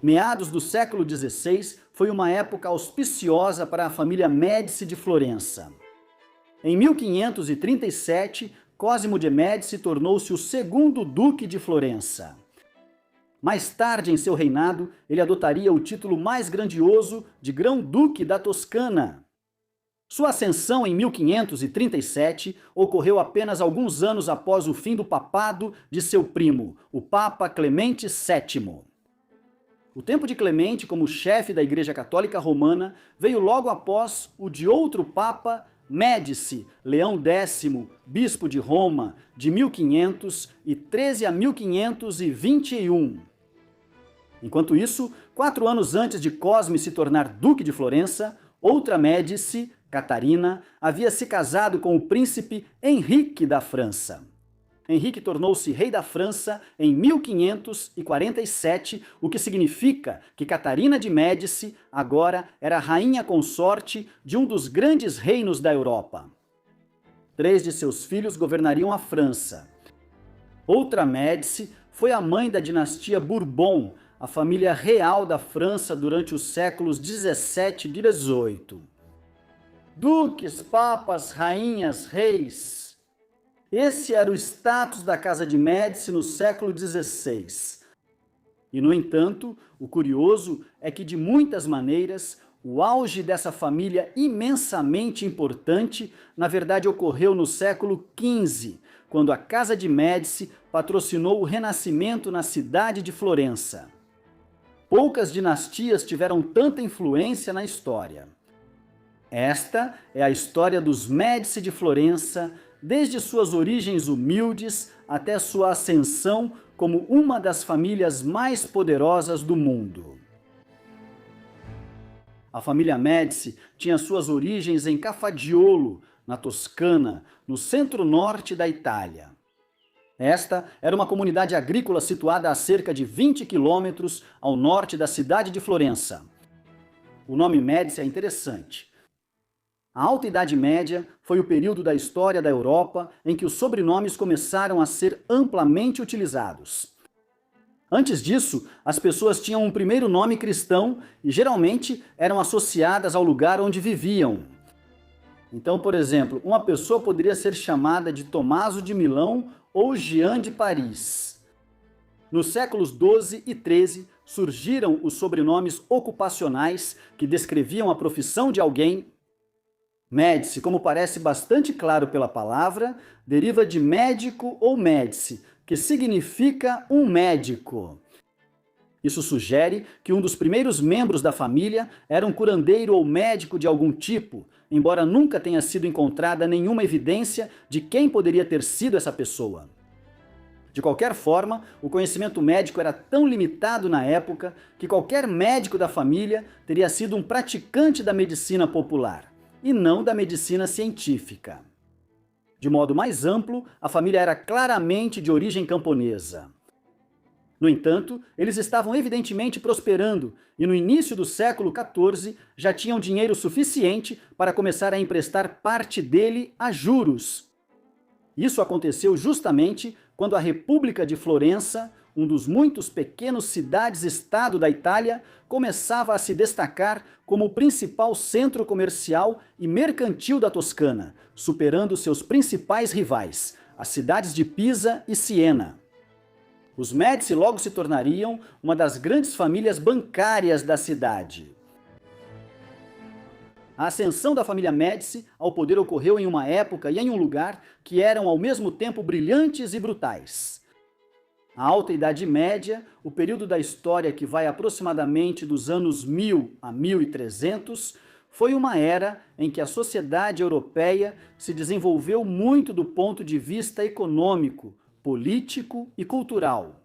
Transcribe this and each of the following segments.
Meados do século XVI foi uma época auspiciosa para a família Médici de Florença. Em 1537, Cosimo de Médici tornou-se o segundo duque de Florença. Mais tarde em seu reinado, ele adotaria o título mais grandioso de Grão-Duque da Toscana. Sua ascensão em 1537 ocorreu apenas alguns anos após o fim do papado de seu primo, o Papa Clemente VII. O tempo de Clemente como chefe da Igreja Católica Romana veio logo após o de outro Papa, Médici, Leão X, bispo de Roma, de 1513 a 1521. Enquanto isso, 4 anos antes de Cosme se tornar duque de Florença, outra Médici, Catarina, havia se casado com o príncipe Henrique da França. Henrique tornou-se rei da França em 1547, o que significa que Catarina de Médici agora era rainha consorte de um dos grandes reinos da Europa. 3 de seus filhos governariam a França. Outra Médici foi a mãe da dinastia Bourbon, a família real da França durante os séculos 17 e 18. Duques, papas, rainhas, reis. Esse era o status da Casa de Médici no século XVI. E, no entanto, o curioso é que, de muitas maneiras, o auge dessa família imensamente importante, na verdade, ocorreu no século XV, quando a Casa de Médici patrocinou o Renascimento na cidade de Florença. Poucas dinastias tiveram tanta influência na história. Esta é a história dos Médici de Florença, desde suas origens humildes até sua ascensão como uma das famílias mais poderosas do mundo. A família Médici tinha suas origens em Cafaggiolo, na Toscana, no centro-norte da Itália. Esta era uma comunidade agrícola situada a cerca de 20 quilômetros ao norte da cidade de Florença. O nome Médici é interessante. A Alta Idade Média foi o período da história da Europa em que os sobrenomes começaram a ser amplamente utilizados. Antes disso, as pessoas tinham um primeiro nome cristão e geralmente eram associadas ao lugar onde viviam. Então, por exemplo, uma pessoa poderia ser chamada de Tomaso de Milão ou Jean de Paris. Nos séculos XII e XIII surgiram os sobrenomes ocupacionais que descreviam a profissão de alguém. Médici, como parece bastante claro pela palavra, deriva de médico ou médici, que significa um médico. Isso sugere que um dos primeiros membros da família era um curandeiro ou médico de algum tipo, embora nunca tenha sido encontrada nenhuma evidência de quem poderia ter sido essa pessoa. De qualquer forma, o conhecimento médico era tão limitado na época que qualquer médico da família teria sido um praticante da medicina popular, e não da medicina científica. De modo mais amplo, a família era claramente de origem camponesa. No entanto, eles estavam evidentemente prosperando e no início do século XIV já tinham dinheiro suficiente para começar a emprestar parte dele a juros. Isso aconteceu justamente quando a República de Florença, um dos muitos pequenos cidades-estado da Itália, começava a se destacar como o principal centro comercial e mercantil da Toscana, superando seus principais rivais, as cidades de Pisa e Siena. Os Médici logo se tornariam uma das grandes famílias bancárias da cidade. A ascensão da família Médici ao poder ocorreu em uma época e em um lugar que eram ao mesmo tempo brilhantes e brutais. A Alta Idade Média, o período da história que vai aproximadamente dos anos 1000 a 1300, foi uma era em que a sociedade europeia se desenvolveu muito do ponto de vista econômico, político e cultural.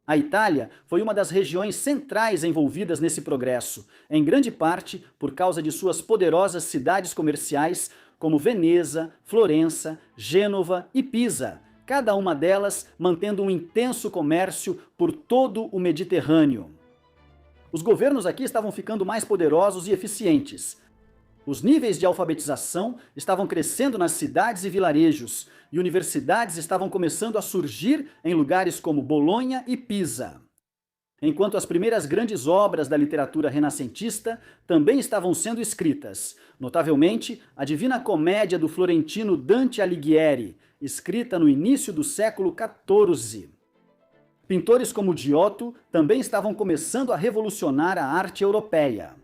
A Itália foi uma das regiões centrais envolvidas nesse progresso, em grande parte por causa de suas poderosas cidades comerciais como Veneza, Florença, Gênova e Pisa, cada uma delas mantendo um intenso comércio por todo o Mediterrâneo. Os governos aqui estavam ficando mais poderosos e eficientes. Os níveis de alfabetização estavam crescendo nas cidades e vilarejos, e universidades estavam começando a surgir em lugares como Bolonha e Pisa. enquanto as primeiras grandes obras da literatura renascentista também estavam sendo escritas, notavelmente a Divina Comédia do florentino Dante Alighieri, escrita no início do século XIV. Pintores como Giotto também estavam começando a revolucionar a arte europeia.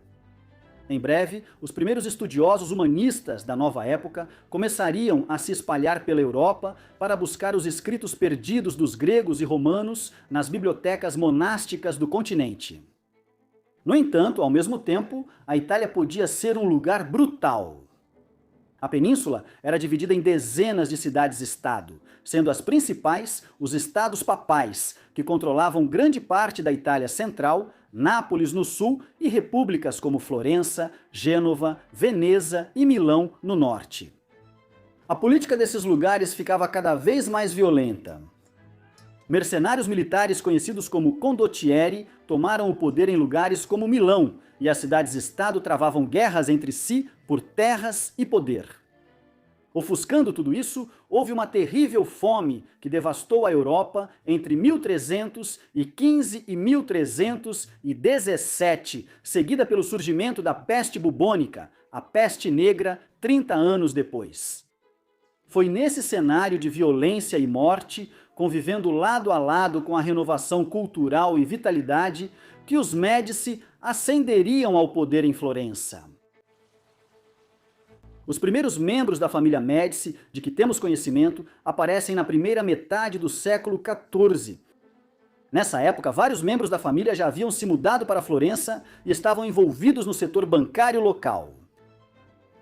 Em breve, os primeiros estudiosos humanistas da nova época começariam a se espalhar pela Europa para buscar os escritos perdidos dos gregos e romanos nas bibliotecas monásticas do continente. No entanto, ao mesmo tempo, a Itália podia ser um lugar brutal. A península era dividida em dezenas de cidades-estado, sendo as principais os estados papais, que controlavam grande parte da Itália central, Nápoles no sul e repúblicas como Florença, Gênova, Veneza e Milão no norte. A política desses lugares ficava cada vez mais violenta. Mercenários militares conhecidos como condottieri tomaram o poder em lugares como Milão, e as cidades-estado travavam guerras entre si por terras e poder. Ofuscando tudo isso, houve uma terrível fome que devastou a Europa entre 1315 e 1317, seguida pelo surgimento da peste bubônica, a peste negra, 30 anos depois. Foi nesse cenário de violência e morte, convivendo lado a lado com a renovação cultural e vitalidade, que os Médici ascenderiam ao poder em Florença. Os primeiros membros da família Médici, de que temos conhecimento, aparecem na primeira metade do século XIV. Nessa época, vários membros da família já haviam se mudado para Florença e estavam envolvidos no setor bancário local.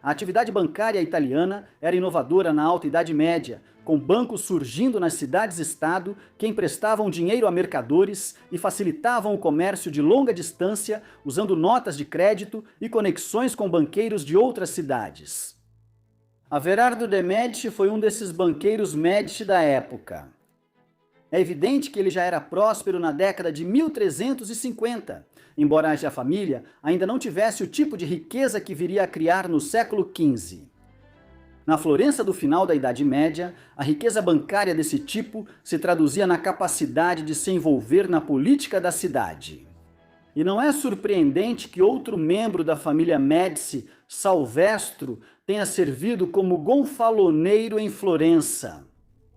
A atividade bancária italiana era inovadora na Alta Idade Média, com bancos surgindo nas cidades-estado que emprestavam dinheiro a mercadores e facilitavam o comércio de longa distância usando notas de crédito e conexões com banqueiros de outras cidades. Averardo de' Medici foi um desses banqueiros Medici da época. É evidente que ele já era próspero na década de 1350, embora a família ainda não tivesse o tipo de riqueza que viria a criar no século XV. Na Florença do final da Idade Média, a riqueza bancária desse tipo se traduzia na capacidade de se envolver na política da cidade. E não é surpreendente que outro membro da família Médici, Salvestro, tenha servido como gonfaloneiro em Florença.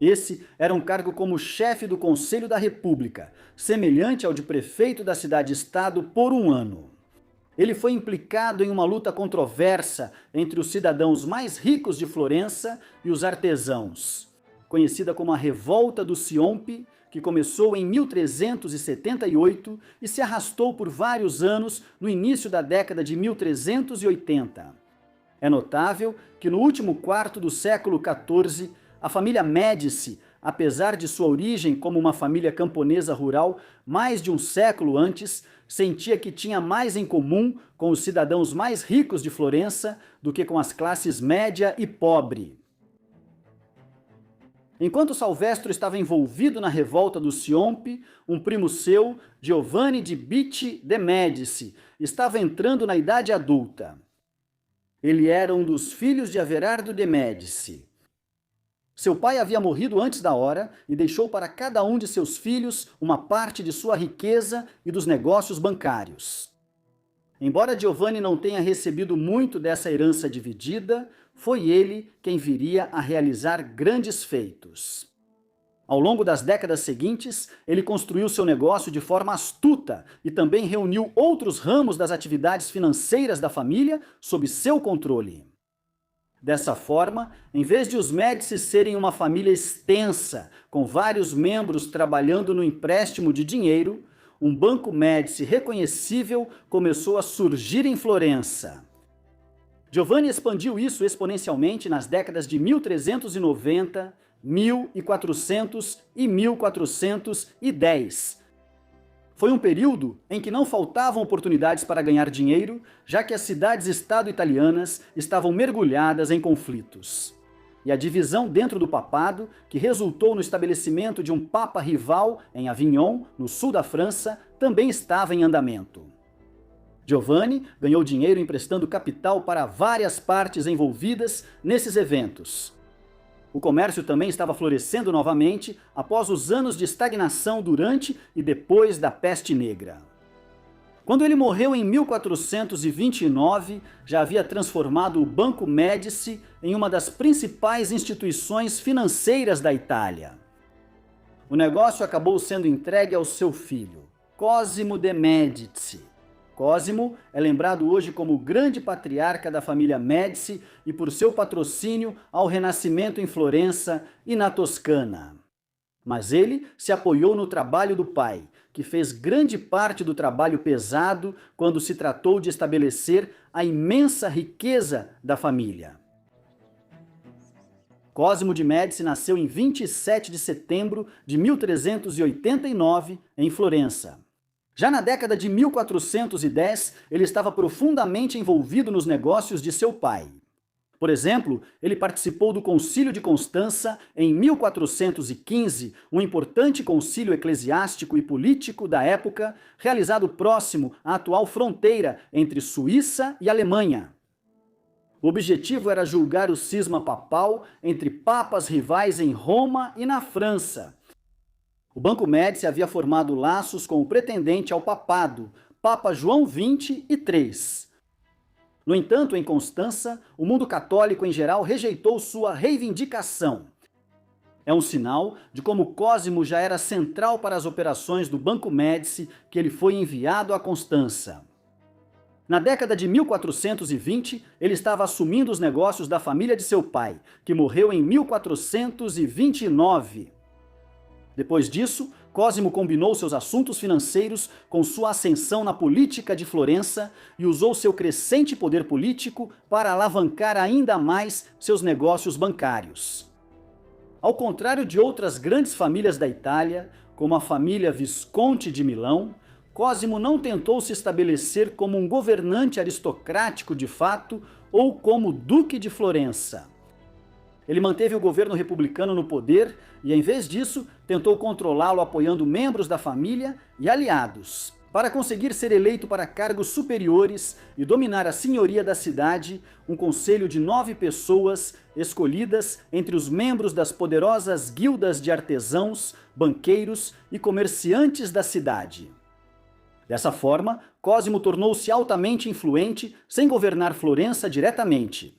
Esse era um cargo como chefe do Conselho da República, semelhante ao de prefeito da cidade-estado por um ano. Ele foi implicado em uma luta controversa entre os cidadãos mais ricos de Florença e os artesãos, conhecida como a Revolta do Ciompi, que começou em 1378 e se arrastou por vários anos no início da década de 1380. É notável que no último quarto do século XIV, a família Médici, apesar de sua origem como uma família camponesa rural mais de um século antes, sentia que tinha mais em comum com os cidadãos mais ricos de Florença do que com as classes média e pobre. Enquanto Salvestro estava envolvido na revolta do Ciompi, um primo seu, Giovanni di Bicci de' Medici, estava entrando na idade adulta. Ele era um dos filhos de Averardo de' Medici. Seu pai havia morrido antes da hora e deixou para cada um de seus filhos uma parte de sua riqueza e dos negócios bancários. Embora Giovanni não tenha recebido muito dessa herança dividida, foi ele quem viria a realizar grandes feitos. Ao longo das décadas seguintes, ele construiu seu negócio de forma astuta e também reuniu outros ramos das atividades financeiras da família sob seu controle. Dessa forma, em vez de os Médici serem uma família extensa, com vários membros trabalhando no empréstimo de dinheiro, um banco Médici reconhecível começou a surgir em Florença. Giovanni expandiu isso exponencialmente nas décadas de 1390, 1400 e 1410. Foi um período em que não faltavam oportunidades para ganhar dinheiro, já que as cidades-estado italianas estavam mergulhadas em conflitos. E a divisão dentro do papado, que resultou no estabelecimento de um papa rival em Avignon, no sul da França, também estava em andamento. Giovanni ganhou dinheiro emprestando capital para várias partes envolvidas nesses eventos. O comércio também estava florescendo novamente após os anos de estagnação durante e depois da Peste Negra. Quando ele morreu em 1429, já havia transformado o Banco Médici em uma das principais instituições financeiras da Itália. O negócio acabou sendo entregue ao seu filho, Cosimo de' Medici. Cosimo é lembrado hoje como o grande patriarca da família Médici e por seu patrocínio ao Renascimento em Florença e na Toscana. Mas ele se apoiou no trabalho do pai, que fez grande parte do trabalho pesado quando se tratou de estabelecer a imensa riqueza da família. Cosimo de' Medici nasceu em 27 de setembro de 1389, em Florença. Já na década de 1410, ele estava profundamente envolvido nos negócios de seu pai. Por exemplo, ele participou do Concílio de Constança em 1415, um importante concílio eclesiástico e político da época, realizado próximo à atual fronteira entre Suíça e Alemanha. O objetivo era julgar o cisma papal entre papas rivais em Roma e na França. O Banco Médici havia formado laços com o pretendente ao papado, Papa João XXIII. No entanto, em Constança, o mundo católico em geral rejeitou sua reivindicação. É um sinal de como Cosimo já era central para as operações do Banco Médici que ele foi enviado a Constança. Na década de 1420, ele estava assumindo os negócios da família de seu pai, que morreu em 1429. Depois disso, Cosimo combinou seus assuntos financeiros com sua ascensão na política de Florença e usou seu crescente poder político para alavancar ainda mais seus negócios bancários. Ao contrário de outras grandes famílias da Itália, como a família Visconti de Milão, Cosimo não tentou se estabelecer como um governante aristocrático de fato ou como duque de Florença. Ele manteve o governo republicano no poder e, em vez disso, tentou controlá-lo apoiando membros da família e aliados. Para conseguir ser eleito para cargos superiores e dominar a senhoria da cidade, um conselho de 9 pessoas, escolhidas entre os membros das poderosas guildas de artesãos, banqueiros e comerciantes da cidade. Dessa forma, Cosimo tornou-se altamente influente sem governar Florença diretamente.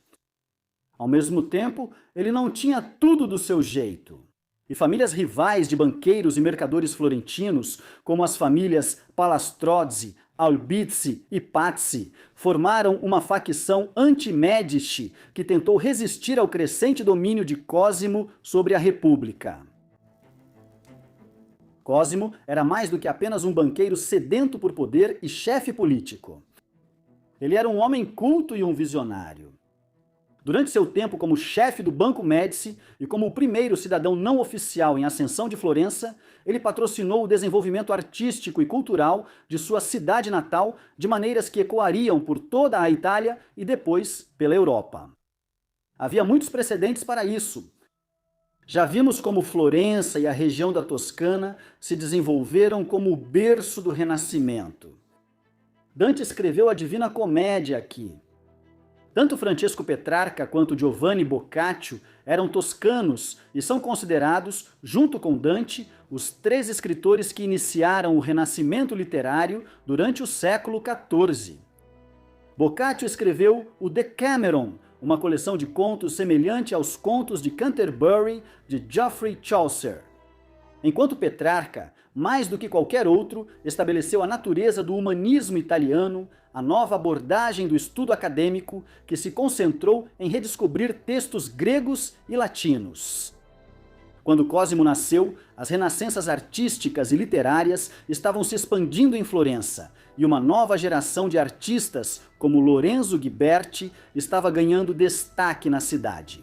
Ao mesmo tempo, ele não tinha tudo do seu jeito. E famílias rivais de banqueiros e mercadores florentinos, como as famílias Palastrozzi, Albizzi e Pazzi, formaram uma facção anti-Medici que tentou resistir ao crescente domínio de Cosimo sobre a República. Cosimo era mais do que apenas um banqueiro sedento por poder e chefe político. Ele era um homem culto e um visionário. Durante seu tempo como chefe do Banco Médici e como o primeiro cidadão não oficial em ascensão de Florença, ele patrocinou o desenvolvimento artístico e cultural de sua cidade natal de maneiras que ecoariam por toda a Itália e depois pela Europa. Havia muitos precedentes para isso. Já vimos como Florença e a região da Toscana se desenvolveram como o berço do Renascimento. Dante escreveu a Divina Comédia aqui. Tanto Francesco Petrarca quanto Giovanni Boccaccio eram toscanos e são considerados, junto com Dante, os 3 escritores que iniciaram o Renascimento literário durante o século XIV. Boccaccio escreveu o Decameron, uma coleção de contos semelhante aos contos de Canterbury de Geoffrey Chaucer. Enquanto Petrarca, mais do que qualquer outro, estabeleceu a natureza do humanismo italiano, a nova abordagem do estudo acadêmico que se concentrou em redescobrir textos gregos e latinos. Quando Cosimo nasceu, as renascenças artísticas e literárias estavam se expandindo em Florença, e uma nova geração de artistas, como Lorenzo Ghiberti, estava ganhando destaque na cidade.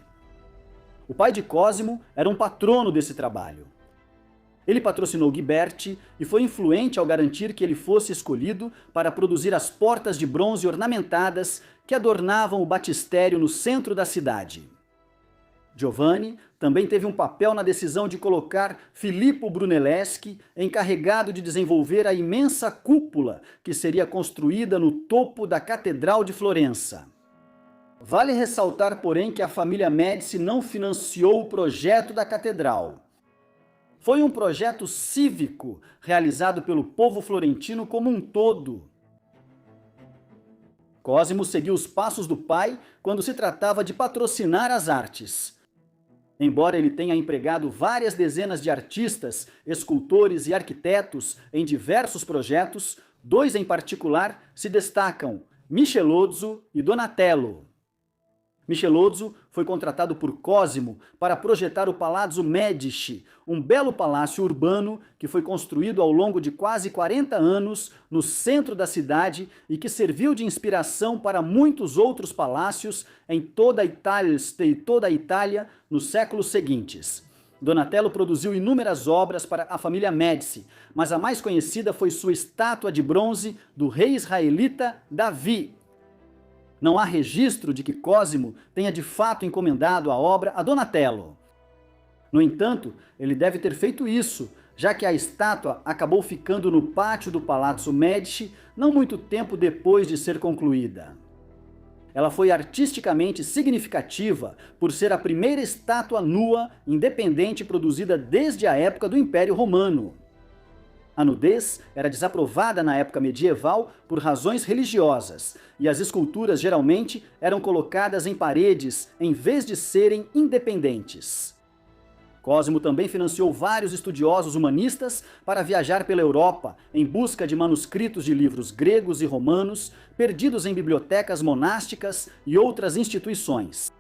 O pai de Cosimo era um patrono desse trabalho. Ele patrocinou Ghiberti e foi influente ao garantir que ele fosse escolhido para produzir as portas de bronze ornamentadas que adornavam o batistério no centro da cidade. Giovanni também teve um papel na decisão de colocar Filippo Brunelleschi encarregado de desenvolver a imensa cúpula que seria construída no topo da Catedral de Florença. Vale ressaltar, porém, que a família Médici não financiou o projeto da catedral. Foi um projeto cívico realizado pelo povo florentino como um todo. Cosimo seguiu os passos do pai quando se tratava de patrocinar as artes. Embora ele tenha empregado várias dezenas de artistas, escultores e arquitetos em diversos projetos, dois em particular se destacam: Michelozzo e Donatello. Michelozzo foi contratado por Cosimo para projetar o Palazzo Medici, um belo palácio urbano que foi construído ao longo de quase 40 anos no centro da cidade e que serviu de inspiração para muitos outros palácios em toda a Itália nos séculos seguintes. Donatello produziu inúmeras obras para a família Médici, mas a mais conhecida foi sua estátua de bronze do rei israelita Davi. Não há registro de que Cosimo tenha de fato encomendado a obra a Donatello. No entanto, ele deve ter feito isso, já que a estátua acabou ficando no pátio do Palazzo Medici não muito tempo depois de ser concluída. Ela foi artisticamente significativa por ser a primeira estátua nua independente produzida desde a época do Império Romano. A nudez era desaprovada na época medieval por razões religiosas, e as esculturas geralmente eram colocadas em paredes em vez de serem independentes. Cosimo também financiou vários estudiosos humanistas para viajar pela Europa em busca de manuscritos de livros gregos e romanos perdidos em bibliotecas monásticas e outras instituições.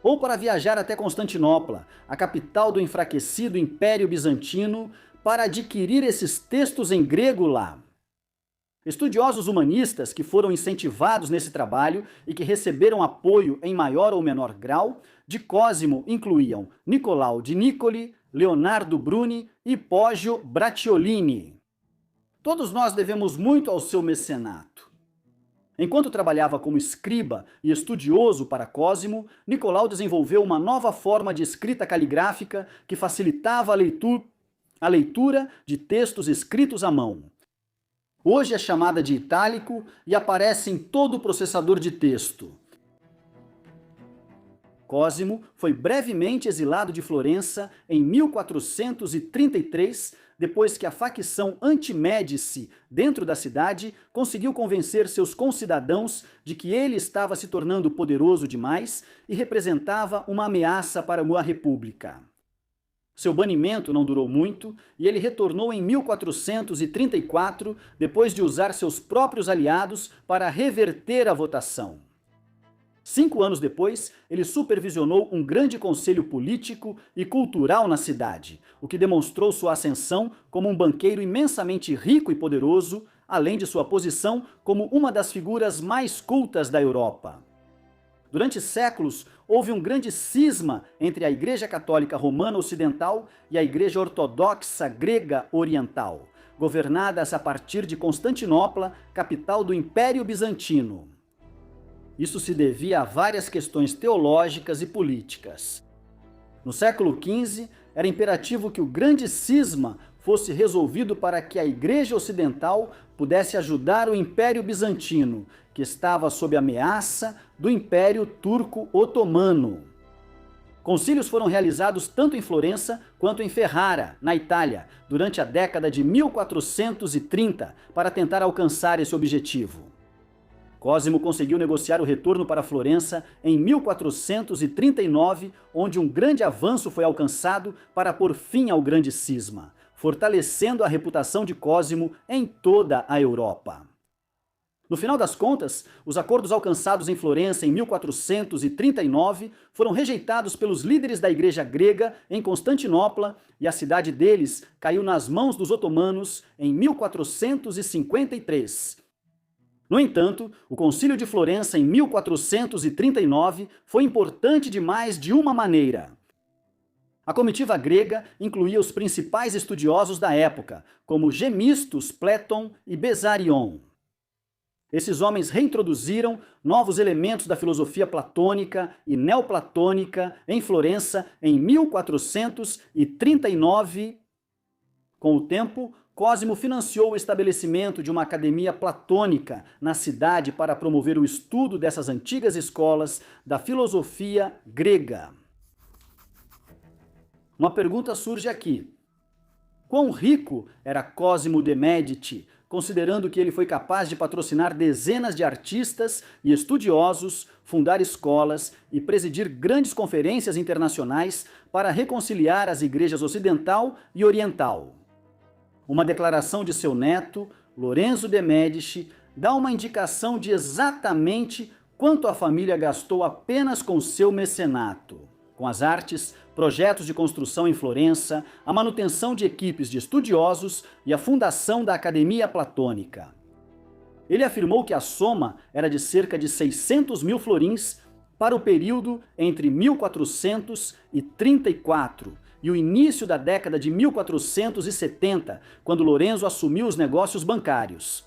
Ou para viajar até Constantinopla, a capital do enfraquecido Império Bizantino, para adquirir esses textos em grego lá. Estudiosos humanistas que foram incentivados nesse trabalho e que receberam apoio em maior ou menor grau de Cosimo incluíam Nicolau di Nicoli, Leonardo Bruni e Poggio Bracciolini. Todos nós devemos muito ao seu mecenato. Enquanto trabalhava como escriba e estudioso para Cosimo, Nicolau desenvolveu uma nova forma de escrita caligráfica que facilitava a leitura de textos escritos à mão. Hoje é chamada de itálico e aparece em todo o processador de texto. Cosimo foi brevemente exilado de Florença em 1433, depois que a facção anti-Médici dentro da cidade conseguiu convencer seus concidadãos de que ele estava se tornando poderoso demais e representava uma ameaça para a República. Seu banimento não durou muito e ele retornou em 1434, depois de usar seus próprios aliados para reverter a votação. 5 anos depois, ele supervisionou um grande conselho político e cultural na cidade, o que demonstrou sua ascensão como um banqueiro imensamente rico e poderoso, além de sua posição como uma das figuras mais cultas da Europa. Durante séculos, houve um grande cisma entre a Igreja Católica Romana Ocidental e a Igreja Ortodoxa Grega Oriental, governadas a partir de Constantinopla, capital do Império Bizantino. Isso se devia a várias questões teológicas e políticas. No século XV, era imperativo que o grande cisma fosse resolvido para que a Igreja Ocidental pudesse ajudar o Império Bizantino, que estava sob ameaça do Império Turco Otomano. Concílios foram realizados tanto em Florença quanto em Ferrara, na Itália, durante a década de 1430, para tentar alcançar esse objetivo. Cosimo conseguiu negociar o retorno para Florença em 1439, onde um grande avanço foi alcançado para pôr fim ao grande cisma, fortalecendo a reputação de Cosimo em toda a Europa. No final das contas, os acordos alcançados em Florença em 1439 foram rejeitados pelos líderes da Igreja grega em Constantinopla e a cidade deles caiu nas mãos dos otomanos em 1453. No entanto, o Concílio de Florença em 1439 foi importante demais de uma maneira. A comitiva grega incluía os principais estudiosos da época, como Gemistos, Pléton e Bessarion. Esses homens reintroduziram novos elementos da filosofia platônica e neoplatônica em Florença em 1439. Com o tempo, Cosimo financiou o estabelecimento de uma academia platônica na cidade para promover o estudo dessas antigas escolas da filosofia grega. Uma pergunta surge aqui. Quão rico era Cosimo de Médici, considerando que ele foi capaz de patrocinar dezenas de artistas e estudiosos, fundar escolas e presidir grandes conferências internacionais para reconciliar as igrejas ocidental e oriental? Uma declaração de seu neto, Lorenzo de Médici, dá uma indicação de exatamente quanto a família gastou apenas com seu mecenato. Com as artes, projetos de construção em Florença, a manutenção de equipes de estudiosos e a fundação da Academia Platônica. Ele afirmou que a soma era de cerca de 600 mil florins para o período entre 1434 e o início da década de 1470, quando Lorenzo assumiu os negócios bancários.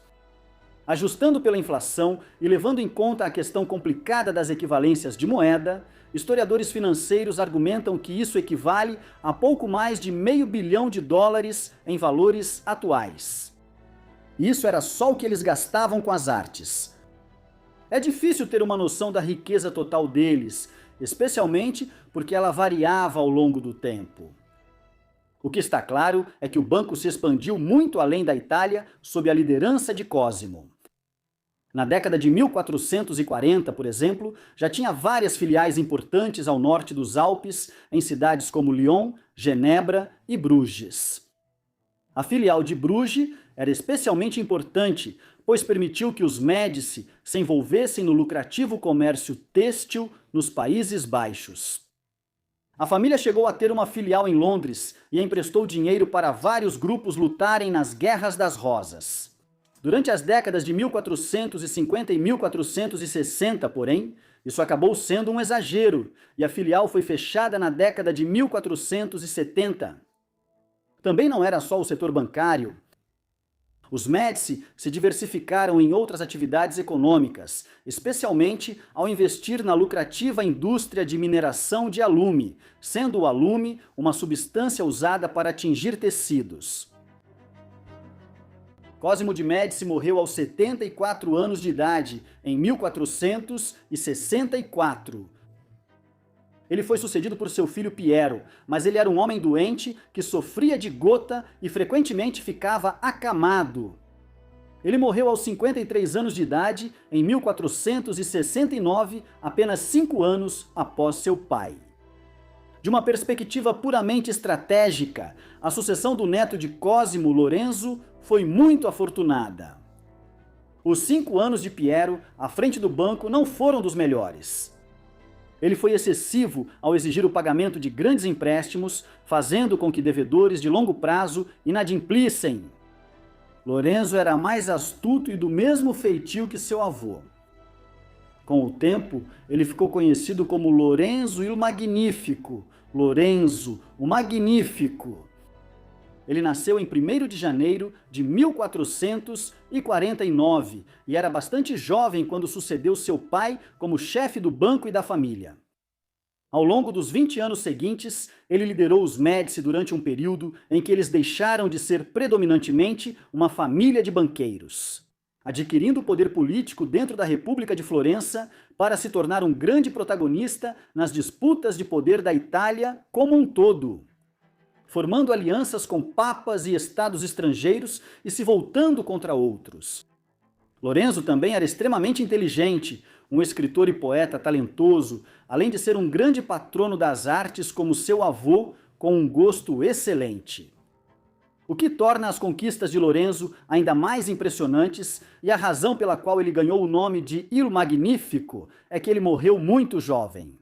Ajustando pela inflação e levando em conta a questão complicada das equivalências de moeda, historiadores financeiros argumentam que isso equivale a pouco mais de $500 milhão em valores atuais. Isso era só o que eles gastavam com as artes. É difícil ter uma noção da riqueza total deles, especialmente porque ela variava ao longo do tempo. O que está claro é que o banco se expandiu muito além da Itália sob a liderança de Cosimo. Na década de 1440, por exemplo, já tinha várias filiais importantes ao norte dos Alpes, em cidades como Lyon, Genebra e Bruges. A filial de Bruges era especialmente importante, pois permitiu que os Médici se envolvessem no lucrativo comércio têxtil nos Países Baixos. A família chegou a ter uma filial em Londres e emprestou dinheiro para vários grupos lutarem nas Guerras das Rosas. Durante as décadas de 1450 e 1460, porém, isso acabou sendo um exagero e a filial foi fechada na década de 1470. Também não era só o setor bancário. Os Médici se diversificaram em outras atividades econômicas, especialmente ao investir na lucrativa indústria de mineração de alume, sendo o alume uma substância usada para tingir tecidos. Cosimo de Médici morreu aos 74 anos de idade, em 1464. Ele foi sucedido por seu filho Piero, mas ele era um homem doente que sofria de gota e frequentemente ficava acamado. Ele morreu aos 53 anos de idade, em 1469, apenas 5 anos após seu pai. De uma perspectiva puramente estratégica, a sucessão do neto de Cosimo, Lorenzo, foi muito afortunada. Os 5 anos de Piero à frente do banco não foram dos melhores. Ele foi excessivo ao exigir o pagamento de grandes empréstimos, fazendo com que devedores de longo prazo inadimplissem. Lorenzo era mais astuto e do mesmo feitio que seu avô. Com o tempo, ele ficou conhecido como Lorenzo il Magnífico, Lorenzo, o Magnífico. Ele nasceu em 1º de janeiro de 1449 e era bastante jovem quando sucedeu seu pai como chefe do banco e da família. Ao longo dos 20 anos seguintes, ele liderou os Médici durante um período em que eles deixaram de ser predominantemente uma família de banqueiros, adquirindo o poder político dentro da República de Florença para se tornar um grande protagonista nas disputas de poder da Itália como um todo, formando alianças com papas e estados estrangeiros e se voltando contra outros. Lorenzo também era extremamente inteligente, um escritor e poeta talentoso, além de ser um grande patrono das artes como seu avô, com um gosto excelente. O que torna as conquistas de Lorenzo ainda mais impressionantes e a razão pela qual ele ganhou o nome de Il Magnífico é que ele morreu muito jovem.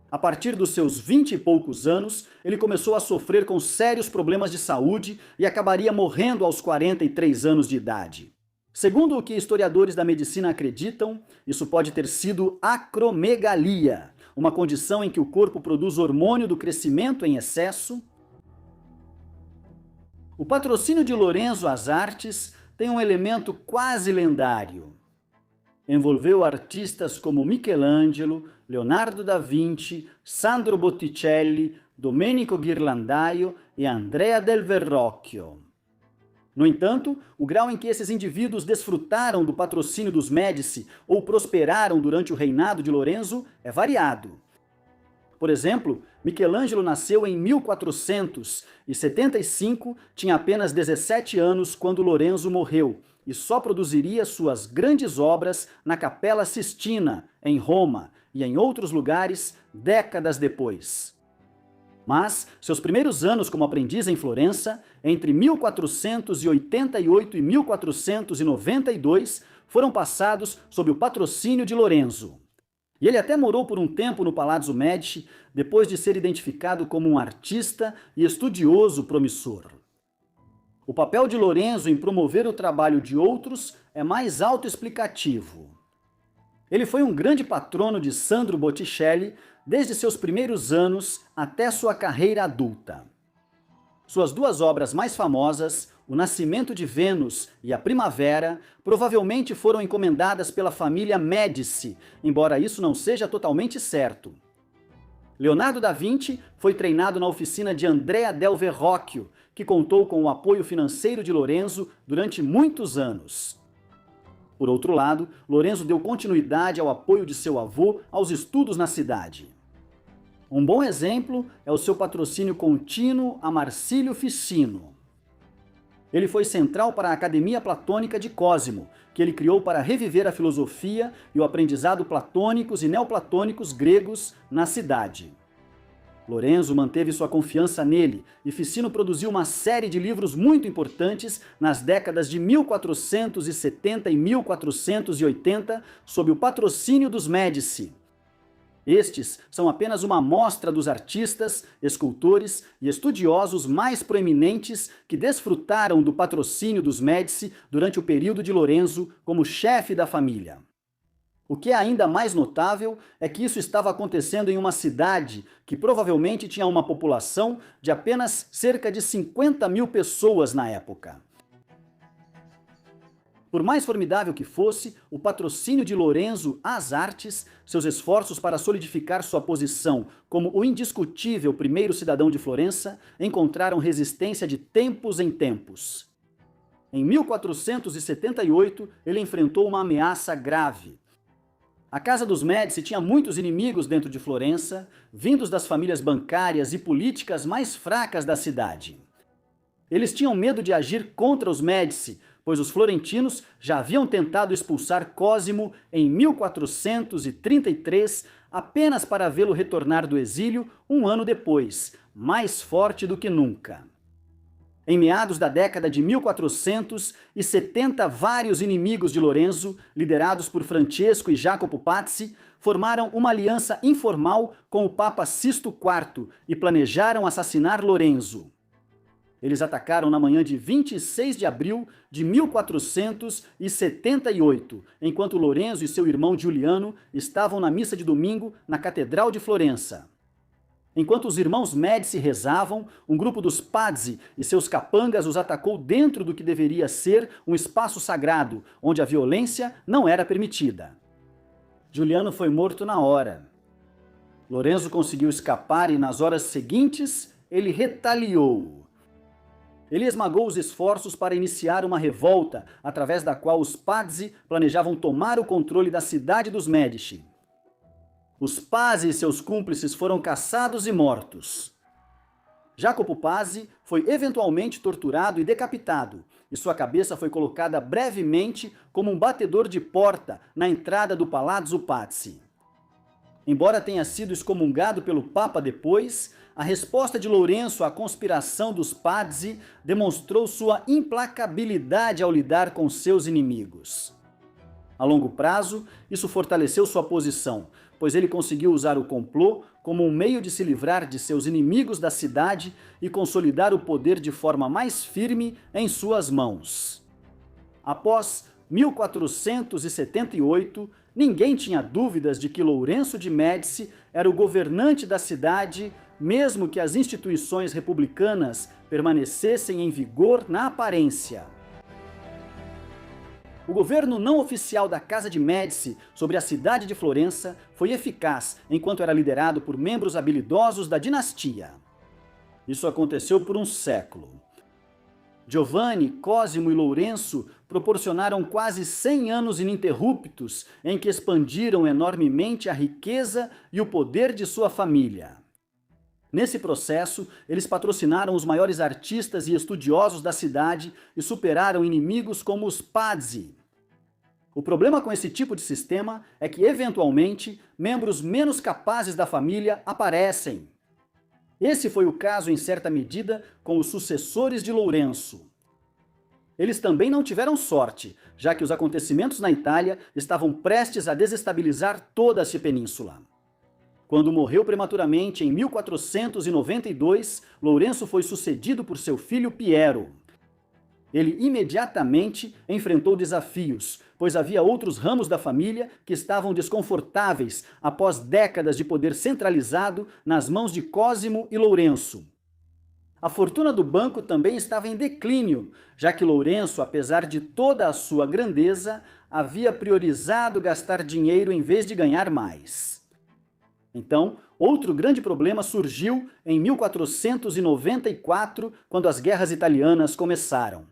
A partir dos seus 20 e poucos anos, ele começou a sofrer com sérios problemas de saúde e acabaria morrendo aos 43 anos de idade. Segundo o que historiadores da medicina acreditam, isso pode ter sido acromegalia, uma condição em que o corpo produz hormônio do crescimento em excesso. O patrocínio de Lorenzo às artes tem um elemento quase lendário. Envolveu artistas como Michelangelo, Leonardo da Vinci, Sandro Botticelli, Domenico Ghirlandaio e Andrea del Verrocchio. No entanto, o grau em que esses indivíduos desfrutaram do patrocínio dos Médici ou prosperaram durante o reinado de Lorenzo é variado. Por exemplo, Michelangelo nasceu em 1475, tinha apenas 17 anos quando Lorenzo morreu, e só produziria suas grandes obras na Capela Sistina, em Roma, e em outros lugares décadas depois. Mas seus primeiros anos como aprendiz em Florença, entre 1488 e 1492, foram passados sob o patrocínio de Lorenzo. E ele até morou por um tempo no Palazzo Medici, depois de ser identificado como um artista e estudioso promissor. O papel de Lorenzo em promover o trabalho de outros é mais autoexplicativo. Ele foi um grande patrono de Sandro Botticelli desde seus primeiros anos até sua carreira adulta. Suas duas obras mais famosas, O Nascimento de Vênus e A Primavera, provavelmente foram encomendadas pela família Médici, embora isso não seja totalmente certo. Leonardo da Vinci foi treinado na oficina de Andrea del Verrocchio, que contou com o apoio financeiro de Lorenzo durante muitos anos. Por outro lado, Lorenzo deu continuidade ao apoio de seu avô aos estudos na cidade. Um bom exemplo é o seu patrocínio contínuo a Marsilio Ficino. Ele foi central para a Academia Platônica de Cosimo, que ele criou para reviver a filosofia e o aprendizado platônicos e neoplatônicos gregos na cidade. Lorenzo manteve sua confiança nele e Ficino produziu uma série de livros muito importantes nas décadas de 1470 e 1480 sob o patrocínio dos Médici. Estes são apenas uma amostra dos artistas, escultores e estudiosos mais proeminentes que desfrutaram do patrocínio dos Médici durante o período de Lorenzo como chefe da família. O que é ainda mais notável é que isso estava acontecendo em uma cidade que provavelmente tinha uma população de apenas cerca de 50 mil pessoas na época. Por mais formidável que fosse, o patrocínio de Lorenzo às artes, seus esforços para solidificar sua posição como o indiscutível primeiro cidadão de Florença, encontraram resistência de tempos em tempos. Em 1478, ele enfrentou uma ameaça grave. A Casa dos Médici tinha muitos inimigos dentro de Florença, vindos das famílias bancárias e políticas mais fracas da cidade. Eles tinham medo de agir contra os Médici, pois os florentinos já haviam tentado expulsar Cosimo em 1433, apenas para vê-lo retornar do exílio um ano depois, mais forte do que nunca. Em meados da década de 1470, vários inimigos de Lorenzo, liderados por Francesco e Jacopo Pazzi, formaram uma aliança informal com o Papa Sisto IV e planejaram assassinar Lorenzo. Eles atacaram na manhã de 26 de abril de 1478, enquanto Lorenzo e seu irmão Giuliano estavam na missa de domingo na Catedral de Florença. Enquanto os irmãos Médici rezavam, um grupo dos Pazzi e seus capangas os atacou dentro do que deveria ser um espaço sagrado, onde a violência não era permitida. Giuliano foi morto na hora. Lorenzo conseguiu escapar e, nas horas seguintes, ele retaliou. Ele esmagou os esforços para iniciar uma revolta, através da qual os Pazzi planejavam tomar o controle da cidade dos Médici. Os Pazzi e seus cúmplices foram caçados e mortos. Jacopo Pazzi foi eventualmente torturado e decapitado, e sua cabeça foi colocada brevemente como um batedor de porta na entrada do Palazzo Pazzi. Embora tenha sido excomungado pelo Papa depois, a resposta de Lorenzo à conspiração dos Pazzi demonstrou sua implacabilidade ao lidar com seus inimigos. A longo prazo, isso fortaleceu sua posição, pois ele conseguiu usar o complô como um meio de se livrar de seus inimigos da cidade e consolidar o poder de forma mais firme em suas mãos. Após 1478, ninguém tinha dúvidas de que Lourenço de Médici era o governante da cidade, mesmo que as instituições republicanas permanecessem em vigor na aparência. O governo não oficial da Casa de Médici sobre a cidade de Florença foi eficaz enquanto era liderado por membros habilidosos da dinastia. Isso aconteceu por um século. Giovanni, Cosimo e Lourenço proporcionaram quase 100 anos ininterruptos em que expandiram enormemente a riqueza e o poder de sua família. Nesse processo, eles patrocinaram os maiores artistas e estudiosos da cidade e superaram inimigos como os Pazzi. O problema com esse tipo de sistema é que, eventualmente, membros menos capazes da família aparecem. Esse foi o caso, em certa medida, com os sucessores de Lourenço. Eles também não tiveram sorte, já que os acontecimentos na Itália estavam prestes a desestabilizar toda essa península. Quando morreu prematuramente em 1492, Lourenço foi sucedido por seu filho Piero. Ele imediatamente enfrentou desafios, pois havia outros ramos da família que estavam desconfortáveis após décadas de poder centralizado nas mãos de Cosimo e Lourenço. A fortuna do banco também estava em declínio, já que Lourenço, apesar de toda a sua grandeza, havia priorizado gastar dinheiro em vez de ganhar mais. Então, outro grande problema surgiu em 1494, quando as guerras italianas começaram.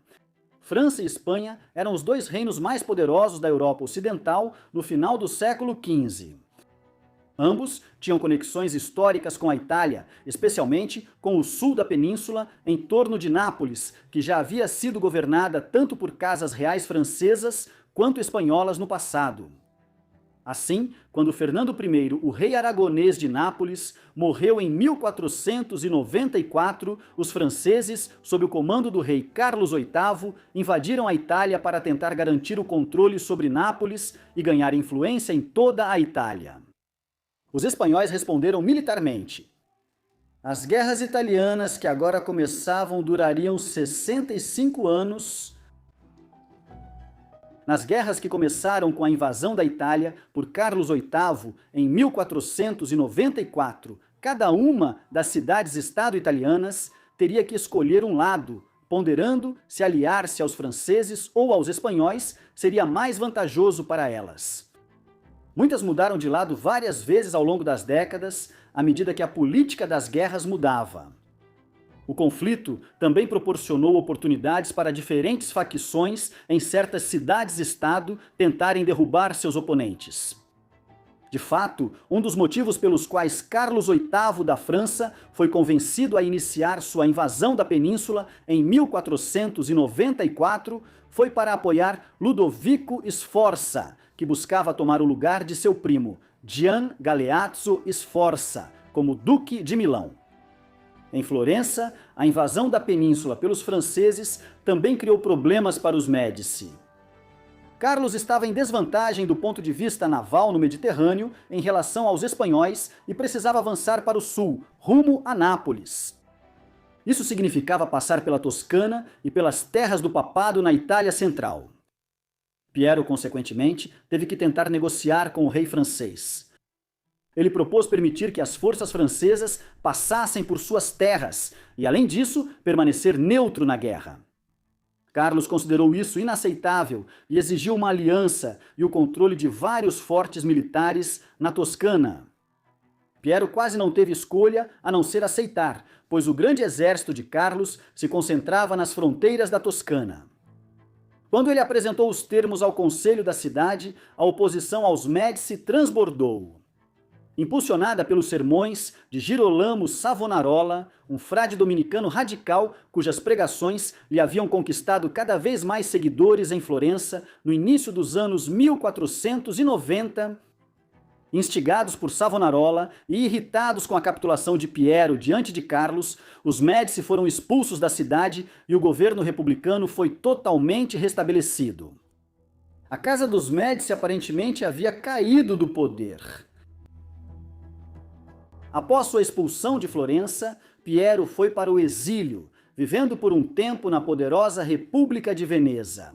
França e Espanha eram os dois reinos mais poderosos da Europa Ocidental no final do século XV. Ambos tinham conexões históricas com a Itália, especialmente com o sul da península, em torno de Nápoles, que já havia sido governada tanto por casas reais francesas quanto espanholas no passado. Assim, quando Fernando I, o rei aragonês de Nápoles, morreu em 1494, os franceses, sob o comando do rei Carlos VIII, invadiram a Itália para tentar garantir o controle sobre Nápoles e ganhar influência em toda a Itália. Os espanhóis responderam militarmente. As guerras italianas, que agora começavam, durariam 65 anos. Nas guerras que começaram com a invasão da Itália por Carlos VIII em 1494, cada uma das cidades-estado italianas teria que escolher um lado, ponderando se aliar-se aos franceses ou aos espanhóis seria mais vantajoso para elas. Muitas mudaram de lado várias vezes ao longo das décadas, à medida que a política das guerras mudava. O conflito também proporcionou oportunidades para diferentes facções em certas cidades-estado tentarem derrubar seus oponentes. De fato, um dos motivos pelos quais Carlos VIII da França foi convencido a iniciar sua invasão da península em 1494 foi para apoiar Ludovico Sforza, que buscava tomar o lugar de seu primo, Gian Galeazzo Sforza, como Duque de Milão. Em Florença, a invasão da península pelos franceses também criou problemas para os Médici. Carlos estava em desvantagem do ponto de vista naval no Mediterrâneo em relação aos espanhóis e precisava avançar para o sul, rumo a Nápoles. Isso significava passar pela Toscana e pelas terras do papado na Itália Central. Piero, consequentemente, teve que tentar negociar com o rei francês. Ele propôs permitir que as forças francesas passassem por suas terras e, além disso, permanecer neutro na guerra. Carlos considerou isso inaceitável e exigiu uma aliança e o controle de vários fortes militares na Toscana. Piero quase não teve escolha a não ser aceitar, pois o grande exército de Carlos se concentrava nas fronteiras da Toscana. Quando ele apresentou os termos ao conselho da cidade, a oposição aos Médici transbordou. Impulsionada pelos sermões de Girolamo Savonarola, um frade dominicano radical cujas pregações lhe haviam conquistado cada vez mais seguidores em Florença no início dos anos 1490, instigados por Savonarola e irritados com a capitulação de Piero diante de Carlos, os Médici foram expulsos da cidade e o governo republicano foi totalmente restabelecido. A Casa dos Médici aparentemente havia caído do poder. Após sua expulsão de Florença, Piero foi para o exílio, vivendo por um tempo na poderosa República de Veneza.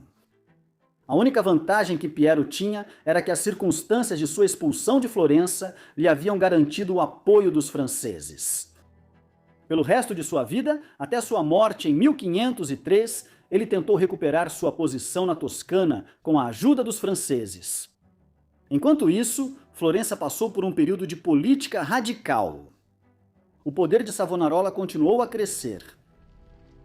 A única vantagem que Piero tinha era que as circunstâncias de sua expulsão de Florença lhe haviam garantido o apoio dos franceses. Pelo resto de sua vida, até sua morte em 1503, ele tentou recuperar sua posição na Toscana com a ajuda dos franceses. Enquanto isso, Florença passou por um período de política radical. O poder de Savonarola continuou a crescer.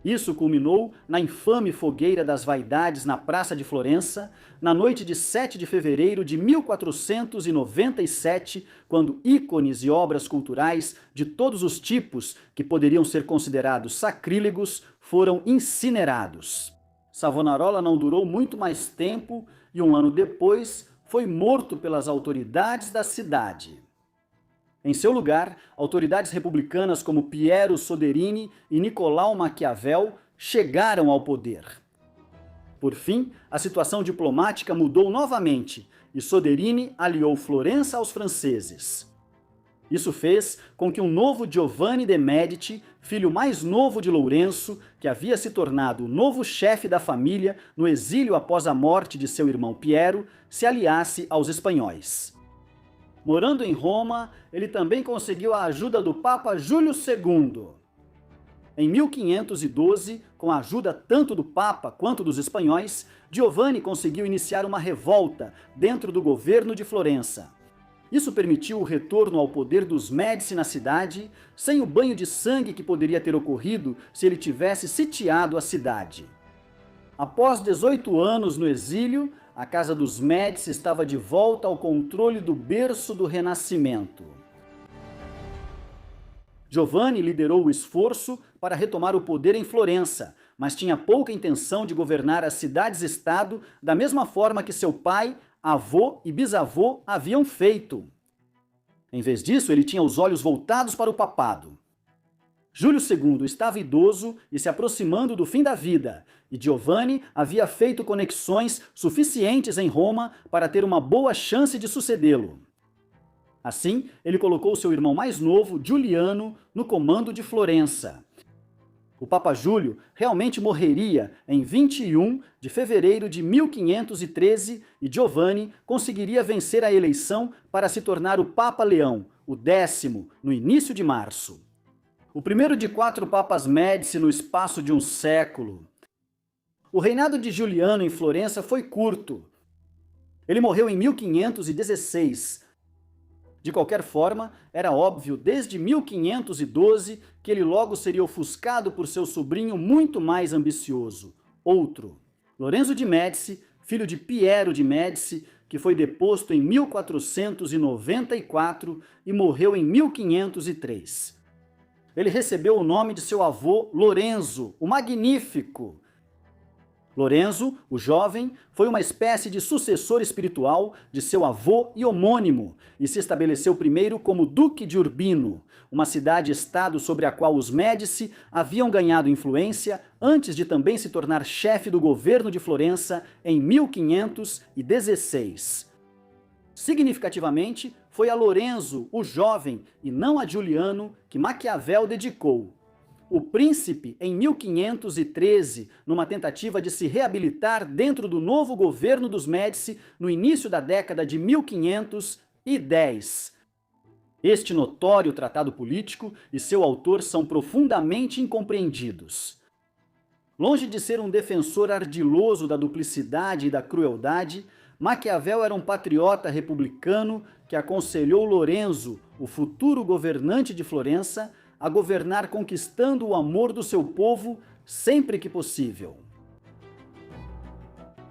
Isso culminou na infame fogueira das vaidades na Praça de Florença, na noite de 7 de fevereiro de 1497, quando ícones e obras culturais de todos os tipos que poderiam ser considerados sacrílegos foram incinerados. Savonarola não durou muito mais tempo e um ano depois foi morto pelas autoridades da cidade. Em seu lugar, autoridades republicanas como Piero Soderini e Nicolau Maquiavel chegaram ao poder. Por fim, a situação diplomática mudou novamente e Soderini aliou Florença aos franceses. Isso fez com que um novo Giovanni de Medici, filho mais novo de Lourenço, que havia se tornado o novo chefe da família no exílio após a morte de seu irmão Piero, se aliasse aos espanhóis. Morando em Roma, ele também conseguiu a ajuda do Papa Júlio II. Em 1512, com a ajuda tanto do Papa quanto dos espanhóis, Giovanni conseguiu iniciar uma revolta dentro do governo de Florença. Isso permitiu o retorno ao poder dos Médici na cidade, sem o banho de sangue que poderia ter ocorrido se ele tivesse sitiado a cidade. Após 18 anos no exílio, a Casa dos Médici estava de volta ao controle do berço do Renascimento. Giovanni liderou o esforço para retomar o poder em Florença, mas tinha pouca intenção de governar as cidades-estado da mesma forma que seu pai, avô e bisavô haviam feito. Em vez disso, ele tinha os olhos voltados para o papado. Júlio II estava idoso e se aproximando do fim da vida, e Giovanni havia feito conexões suficientes em Roma para ter uma boa chance de sucedê-lo. Assim, ele colocou seu irmão mais novo, Giuliano, no comando de Florença. O Papa Júlio realmente morreria em 21 de fevereiro de 1513 e Giovanni conseguiria vencer a eleição para se tornar o Papa Leão, o 10º, no início de março. O primeiro de 4 papas Médici no espaço de um século. O reinado de Giuliano em Florença foi curto. Ele morreu em 1516. De qualquer forma, era óbvio desde 1512 que ele logo seria ofuscado por seu sobrinho muito mais ambicioso, outro, Lorenzo de Médici, filho de Piero de Médici, que foi deposto em 1494 e morreu em 1503. Ele recebeu o nome de seu avô Lorenzo, o Magnífico. Lorenzo, o jovem, foi uma espécie de sucessor espiritual de seu avô e homônimo, e se estabeleceu primeiro como Duque de Urbino, uma cidade-estado sobre a qual os Médici haviam ganhado influência antes de também se tornar chefe do governo de Florença em 1516. Significativamente, foi a Lorenzo, o jovem, e não a Giuliano, que Maquiavel dedicou o príncipe em 1513, numa tentativa de se reabilitar dentro do novo governo dos Médici no início da década de 1510. Este notório tratado político e seu autor são profundamente incompreendidos. Longe de ser um defensor ardiloso da duplicidade e da crueldade, Maquiavel era um patriota republicano que aconselhou Lorenzo, o futuro governante de Florença, a governar conquistando o amor do seu povo sempre que possível.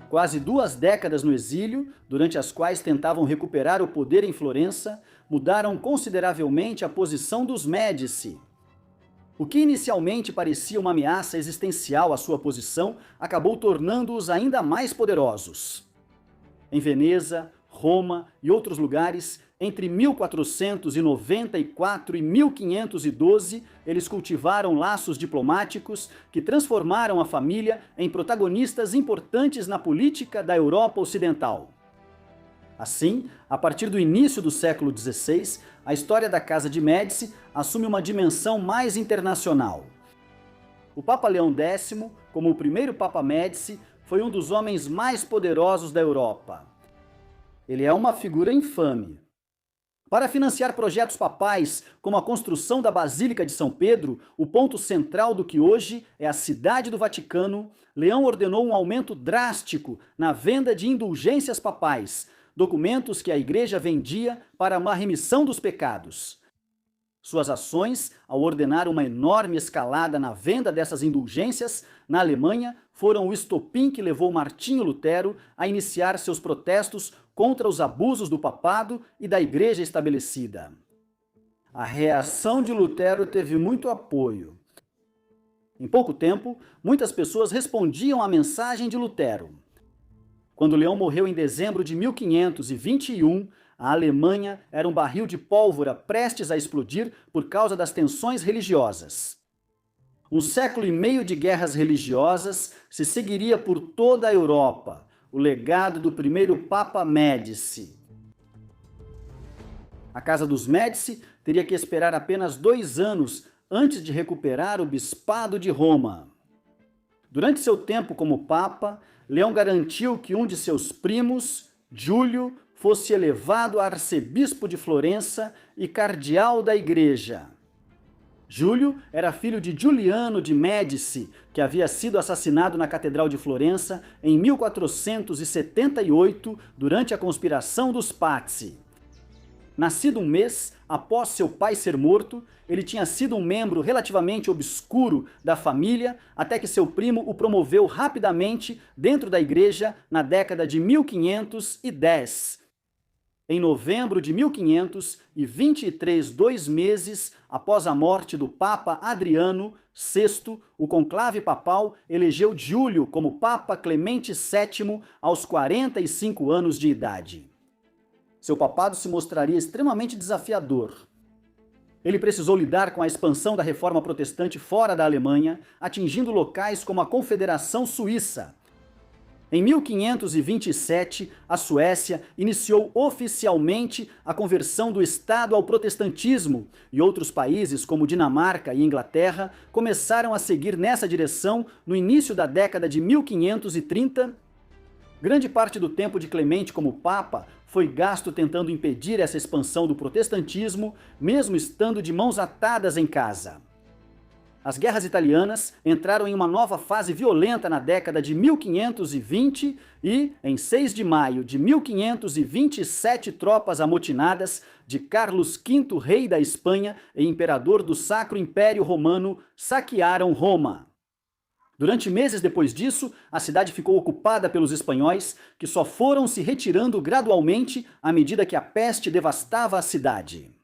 Quase 2 décadas no exílio, durante as quais tentavam recuperar o poder em Florença, mudaram consideravelmente a posição dos Médici. O que inicialmente parecia uma ameaça existencial à sua posição, acabou tornando-os ainda mais poderosos. Em Veneza, Roma e outros lugares, entre 1494 e 1512, eles cultivaram laços diplomáticos que transformaram a família em protagonistas importantes na política da Europa Ocidental. Assim, a partir do início do século XVI, a história da Casa de Médici assume uma dimensão mais internacional. O Papa Leão X, como o primeiro Papa Médici, foi um dos homens mais poderosos da Europa. Ele é uma figura infame. Para financiar projetos papais, como a construção da Basílica de São Pedro, o ponto central do que hoje é a Cidade do Vaticano, Leão ordenou um aumento drástico na venda de indulgências papais, documentos que a Igreja vendia para uma remissão dos pecados. Suas ações, ao ordenar uma enorme escalada na venda dessas indulgências na Alemanha, foram o estopim que levou Martinho Lutero a iniciar seus protestos contra os abusos do papado e da igreja estabelecida. A reação de Lutero teve muito apoio. Em pouco tempo, muitas pessoas respondiam à mensagem de Lutero. Quando Leão morreu em dezembro de 1521, a Alemanha era um barril de pólvora prestes a explodir por causa das tensões religiosas. Um século e meio de guerras religiosas se seguiria por toda a Europa, o legado do primeiro Papa Médici. A Casa dos Médici teria que esperar apenas 2 anos antes de recuperar o Bispado de Roma. Durante seu tempo como Papa, Leão garantiu que um de seus primos, Júlio, fosse elevado a arcebispo de Florença e cardeal da Igreja. Júlio era filho de Giuliano de Médici, que havia sido assassinado na Catedral de Florença em 1478 durante a conspiração dos Pazzi. Nascido um mês após seu pai ser morto, ele tinha sido um membro relativamente obscuro da família até que seu primo o promoveu rapidamente dentro da igreja na década de 1510. Em novembro de 1523, 2 meses após a morte do Papa Adriano VI, o conclave papal elegeu Júlio como Papa Clemente VII aos 45 anos de idade. Seu papado se mostraria extremamente desafiador. Ele precisou lidar com a expansão da reforma protestante fora da Alemanha, atingindo locais como a Confederação Suíça. Em 1527, a Suécia iniciou oficialmente a conversão do Estado ao protestantismo e outros países, como Dinamarca e Inglaterra, começaram a seguir nessa direção no início da década de 1530. Grande parte do tempo de Clemente como Papa foi gasto tentando impedir essa expansão do protestantismo, mesmo estando de mãos atadas em casa. As guerras italianas entraram em uma nova fase violenta na década de 1520 e, em 6 de maio de 1527, tropas amotinadas de Carlos V, rei da Espanha e imperador do Sacro Império Romano, saquearam Roma. Durante meses depois disso, a cidade ficou ocupada pelos espanhóis, que só foram se retirando gradualmente à medida que a peste devastava a cidade.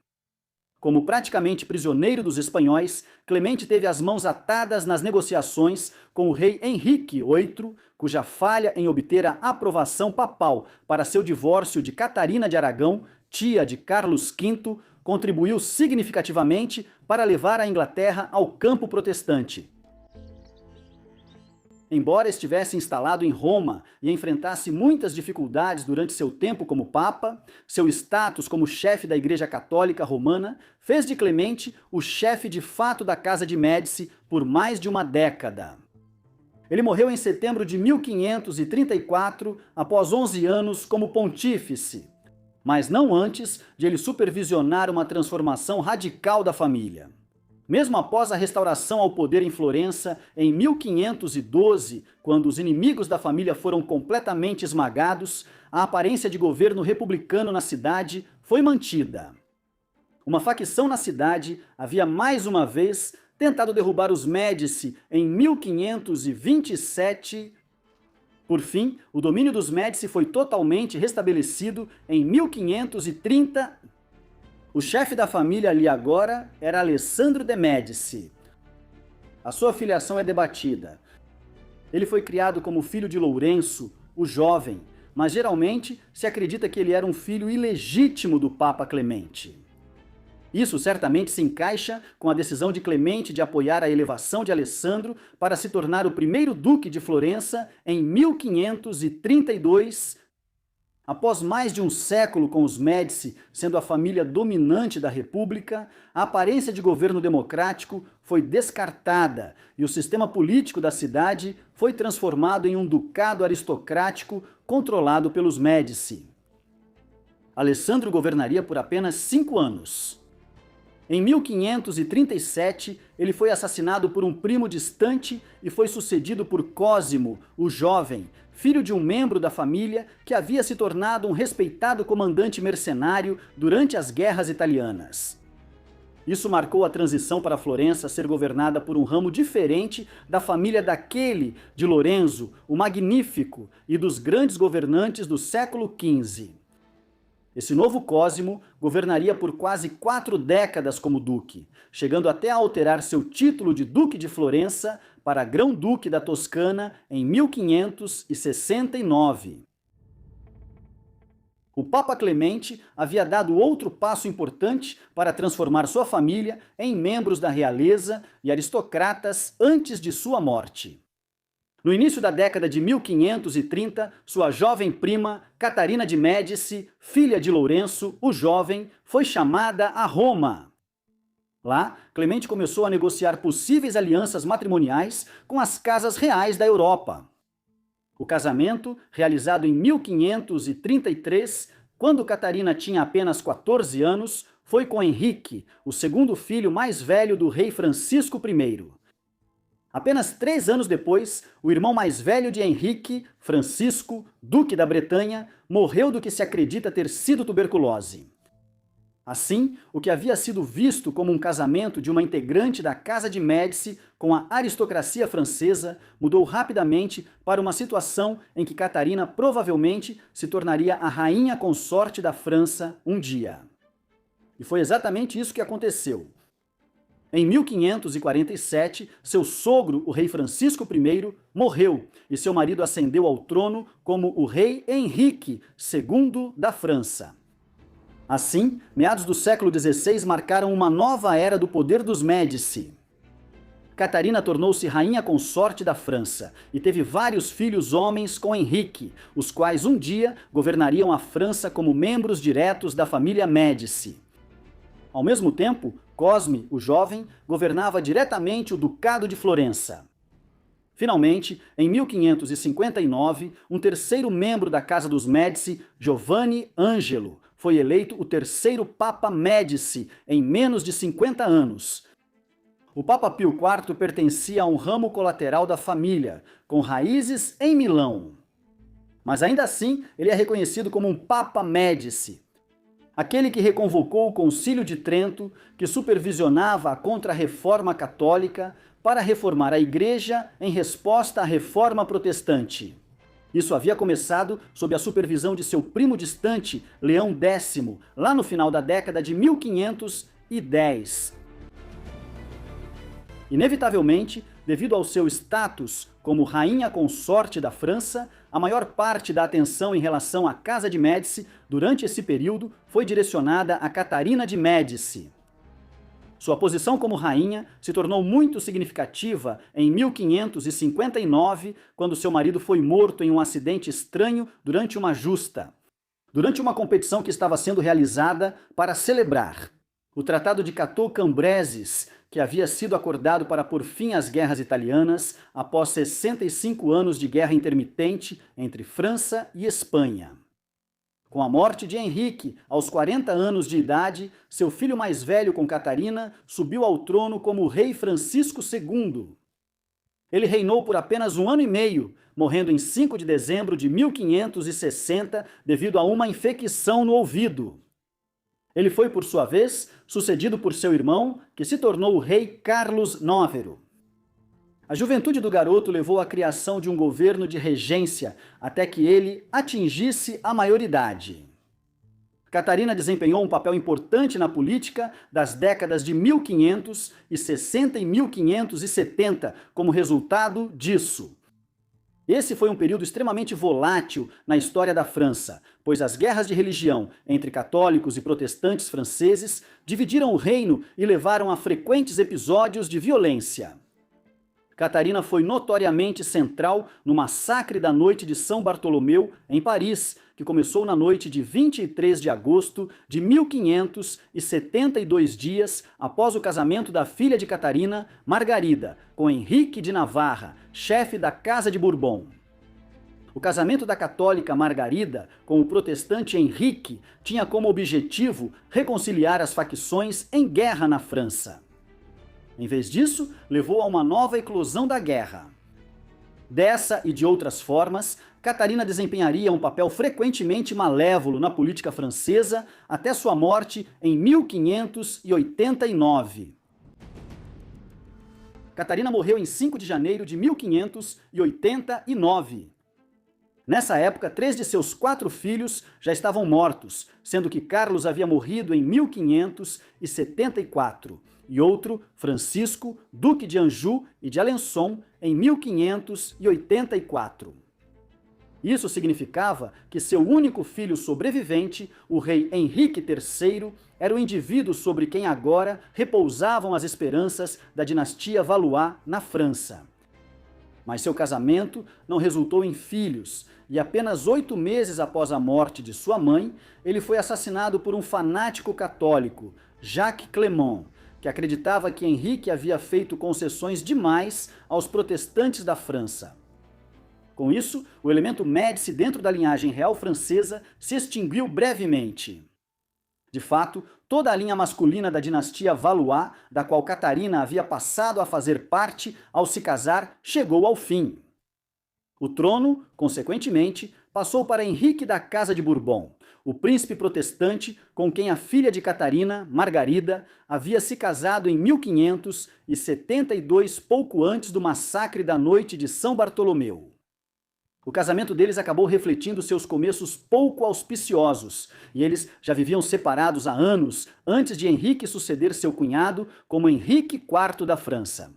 Como praticamente prisioneiro dos espanhóis, Clemente teve as mãos atadas nas negociações com o rei Henrique VIII, cuja falha em obter a aprovação papal para seu divórcio de Catarina de Aragão, tia de Carlos V, contribuiu significativamente para levar a Inglaterra ao campo protestante. Embora estivesse instalado em Roma e enfrentasse muitas dificuldades durante seu tempo como Papa, seu status como chefe da Igreja Católica Romana fez de Clemente o chefe de fato da Casa de Médici por mais de uma década. Ele morreu em setembro de 1534, após 11 anos como pontífice, mas não antes de ele supervisionar uma transformação radical da família. Mesmo após a restauração ao poder em Florença, em 1512, quando os inimigos da família foram completamente esmagados, a aparência de governo republicano na cidade foi mantida. Uma facção na cidade havia mais uma vez tentado derrubar os Médici em 1527. Por fim, o domínio dos Médici foi totalmente restabelecido em 1530. O chefe da família ali agora era Alessandro de Médici. A sua filiação é debatida. Ele foi criado como filho de Lourenço, o jovem, mas geralmente se acredita que ele era um filho ilegítimo do Papa Clemente. Isso certamente se encaixa com a decisão de Clemente de apoiar a elevação de Alessandro para se tornar o primeiro duque de Florença em 1532. Após mais de um século com os Médici sendo a família dominante da República, a aparência de governo democrático foi descartada e o sistema político da cidade foi transformado em um ducado aristocrático controlado pelos Médici. Alessandro governaria por apenas 5 anos. Em 1537, ele foi assassinado por um primo distante e foi sucedido por Cosimo, o jovem, filho de um membro da família que havia se tornado um respeitado comandante mercenário durante as guerras italianas. Isso marcou a transição para Florença ser governada por um ramo diferente da família daquele de Lorenzo, o Magnífico, e dos grandes governantes do século XV. Esse novo Cosimo governaria por quase 4 décadas como duque, chegando até a alterar seu título de Duque de Florença para Grão-Duque da Toscana em 1569. O Papa Clemente havia dado outro passo importante para transformar sua família em membros da realeza e aristocratas antes de sua morte. No início da década de 1530, sua jovem prima, Catarina de Médici, filha de Lourenço, o Jovem, foi chamada a Roma. Lá, Clemente começou a negociar possíveis alianças matrimoniais com as casas reais da Europa. O casamento, realizado em 1533, quando Catarina tinha apenas 14 anos, foi com Henrique, o segundo filho mais velho do rei Francisco I. Apenas 3 anos depois, o irmão mais velho de Henrique, Francisco, duque da Bretanha, morreu do que se acredita ter sido tuberculose. Assim, o que havia sido visto como um casamento de uma integrante da Casa de Médici com a aristocracia francesa mudou rapidamente para uma situação em que Catarina provavelmente se tornaria a rainha consorte da França um dia. E foi exatamente isso que aconteceu. Em 1547, seu sogro, o rei Francisco I, morreu e seu marido ascendeu ao trono como o rei Henrique II da França. Assim, meados do século XVI marcaram uma nova era do poder dos Médici. Catarina tornou-se rainha consorte da França e teve vários filhos homens com Henrique, os quais um dia governariam a França como membros diretos da família Médici. Ao mesmo tempo, Cosme, o Jovem, governava diretamente o Ducado de Florença. Finalmente, em 1559, um terceiro membro da Casa dos Médici, Giovanni Angelo, foi eleito o terceiro Papa Médici em menos de 50 anos. O Papa Pio IV pertencia a um ramo colateral da família, com raízes em Milão. Mas ainda assim, ele é reconhecido como um Papa Médici. Aquele que reconvocou o Concílio de Trento, que supervisionava a Contra-Reforma Católica para reformar a Igreja em resposta à Reforma Protestante. Isso havia começado sob a supervisão de seu primo distante, Leão X, lá no final da década de 1510. Inevitavelmente, devido ao seu status como rainha consorte da França, a maior parte da atenção em relação à Casa de Médici durante esse período foi direcionada a Catarina de Médici. Sua posição como rainha se tornou muito significativa em 1559, quando seu marido foi morto em um acidente estranho durante uma justa. Durante uma competição que estava sendo realizada para celebrar o Tratado de Cateau-Cambrésis, que havia sido acordado para pôr fim às guerras italianas após 65 anos de guerra intermitente entre França e Espanha. Com a morte de Henrique, aos 40 anos de idade, seu filho mais velho com Catarina subiu ao trono como rei Francisco II. Ele reinou por apenas 1 ano e meio, morrendo em 5 de dezembro de 1560 devido a uma infecção no ouvido. Ele foi, por sua vez, sucedido por seu irmão, que se tornou o rei Carlos IX. A juventude do garoto levou à criação de um governo de regência até que ele atingisse a maioridade. Catarina desempenhou um papel importante na política das décadas de 1560 e 1570 como resultado disso. Esse foi um período extremamente volátil na história da França, pois as guerras de religião entre católicos e protestantes franceses dividiram o reino e levaram a frequentes episódios de violência. Catarina foi notoriamente central no massacre da noite de São Bartolomeu, em Paris, que começou na noite de 23 de agosto de 1572 dias após o casamento da filha de Catarina, Margarida, com Henrique de Navarra, chefe da Casa de Bourbon. O casamento da católica Margarida com o protestante Henrique tinha como objetivo reconciliar as facções em guerra na França. Em vez disso, levou a uma nova eclosão da guerra. Dessa e de outras formas, Catarina desempenharia um papel frequentemente malévolo na política francesa até sua morte em 1589. Catarina morreu em 5 de janeiro de 1589. Nessa época, 3 de seus 4 filhos já estavam mortos, sendo que Carlos havia morrido em 1574 e outro, Francisco, duque de Anjou e de Alençon, em 1584. Isso significava que seu único filho sobrevivente, o rei Henrique III, era o indivíduo sobre quem agora repousavam as esperanças da dinastia Valois na França. Mas seu casamento não resultou em filhos, e apenas 8 meses após a morte de sua mãe, ele foi assassinado por um fanático católico, Jacques Clément, que acreditava que Henrique havia feito concessões demais aos protestantes da França. Com isso, o elemento Médici dentro da linhagem real francesa se extinguiu brevemente. De fato, toda a linha masculina da dinastia Valois, da qual Catarina havia passado a fazer parte ao se casar, chegou ao fim. O trono, consequentemente, passou para Henrique da Casa de Bourbon, o príncipe protestante com quem a filha de Catarina, Margarida, havia se casado em 1572, pouco antes do massacre da noite de São Bartolomeu. O casamento deles acabou refletindo seus começos pouco auspiciosos, e eles já viviam separados há anos antes de Henrique suceder seu cunhado como Henrique IV da França.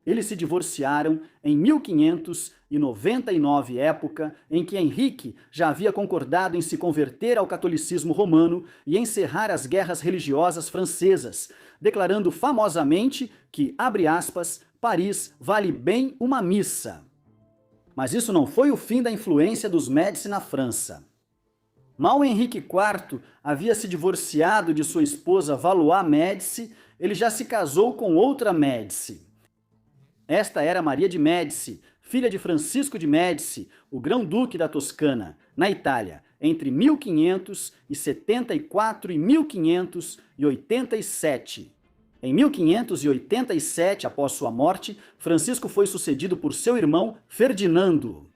Eles se divorciaram em 1599, época em que Henrique já havia concordado em se converter ao catolicismo romano e encerrar as guerras religiosas francesas, declarando famosamente que, abre aspas, Paris vale bem uma missa. Mas isso não foi o fim da influência dos Médici na França. Mal Henrique IV havia se divorciado de sua esposa Valois Médici, ele já se casou com outra Médici. Esta era Maria de Médici, filha de Francisco de Médici, o grão-duque da Toscana, na Itália, entre 1574 e 1587. Em 1587, após sua morte, Francisco foi sucedido por seu irmão Ferdinando.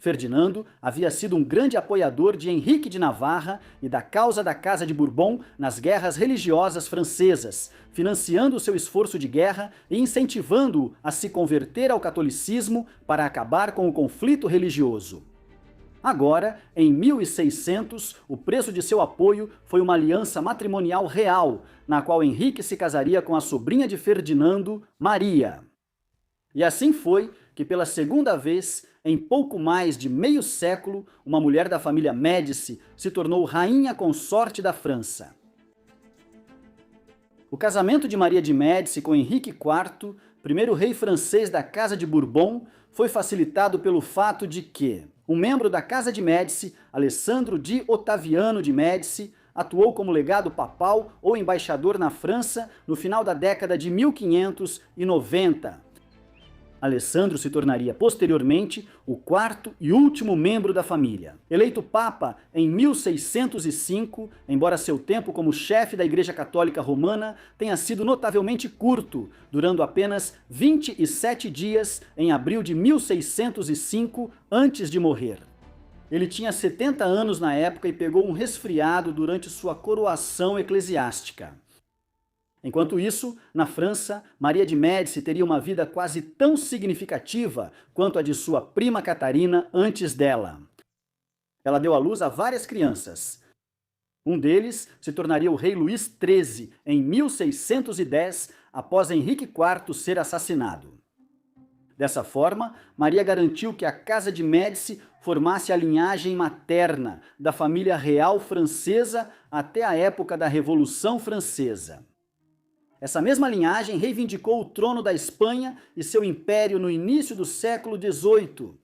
Ferdinando havia sido um grande apoiador de Henrique de Navarra e da causa da Casa de Bourbon nas guerras religiosas francesas, financiando seu esforço de guerra e incentivando-o a se converter ao catolicismo para acabar com o conflito religioso. Agora, em 1600, o preço de seu apoio foi uma aliança matrimonial real, na qual Henrique se casaria com a sobrinha de Ferdinando, Maria. E assim foi que, pela segunda vez, em pouco mais de meio século, uma mulher da família Médici se tornou rainha consorte da França. O casamento de Maria de Médici com Henrique IV, primeiro rei francês da Casa de Bourbon, foi facilitado pelo fato de que um membro da Casa de Médici, Alessandro de Ottaviano de Médici, atuou como legado papal ou embaixador na França no final da década de 1590. Alessandro se tornaria posteriormente o quarto e último membro da família. Eleito papa em 1605, embora seu tempo como chefe da Igreja Católica Romana tenha sido notavelmente curto, durando apenas 27 dias em abril de 1605, antes de morrer. Ele tinha 70 anos na época e pegou um resfriado durante sua coroação eclesiástica. Enquanto isso, na França, Maria de Médici teria uma vida quase tão significativa quanto a de sua prima Catarina antes dela. Ela deu à luz a várias crianças. Um deles se tornaria o rei Luís XIII em 1610, após Henrique IV ser assassinado. Dessa forma, Maria garantiu que a Casa de Médici formasse a linhagem materna da família real francesa até a época da Revolução Francesa. Essa mesma linhagem reivindicou o trono da Espanha e seu império no início do século XVIII.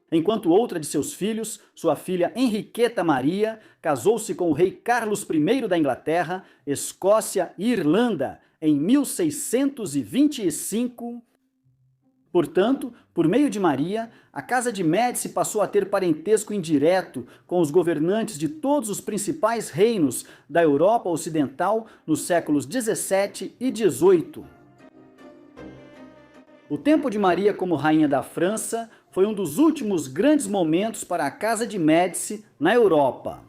Enquanto outra de seus filhos, sua filha Henriqueta Maria, casou-se com o rei Carlos I da Inglaterra, Escócia e Irlanda em 1625. Portanto, por meio de Maria, a Casa de Médici passou a ter parentesco indireto com os governantes de todos os principais reinos da Europa Ocidental nos séculos XVII e XVIII. O tempo de Maria como rainha da França foi um dos últimos grandes momentos para a Casa de Médici na Europa.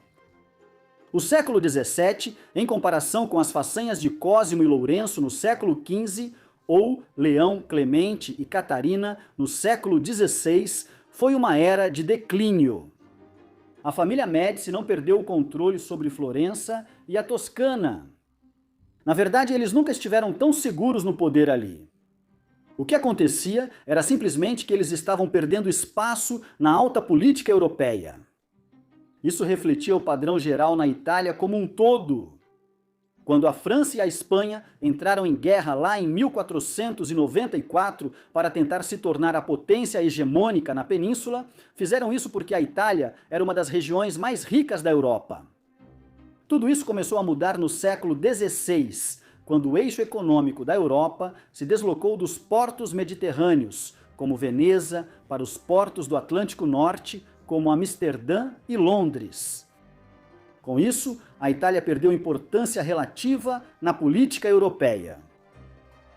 O século XVII, em comparação com as façanhas de Cosimo e Lourenço no século XV, ou Leão, Clemente e Catarina no século XVI, foi uma era de declínio. A família Médici não perdeu o controle sobre Florença e a Toscana. Na verdade, eles nunca estiveram tão seguros no poder ali. O que acontecia era simplesmente que eles estavam perdendo espaço na alta política europeia. Isso refletia o padrão geral na Itália como um todo. Quando a França e a Espanha entraram em guerra lá em 1494 para tentar se tornar a potência hegemônica na península, fizeram isso porque a Itália era uma das regiões mais ricas da Europa. Tudo isso começou a mudar no século XVI, quando o eixo econômico da Europa se deslocou dos portos mediterrâneos, como Veneza, para os portos do Atlântico Norte, como Amsterdã e Londres. Com isso, a Itália perdeu importância relativa na política europeia.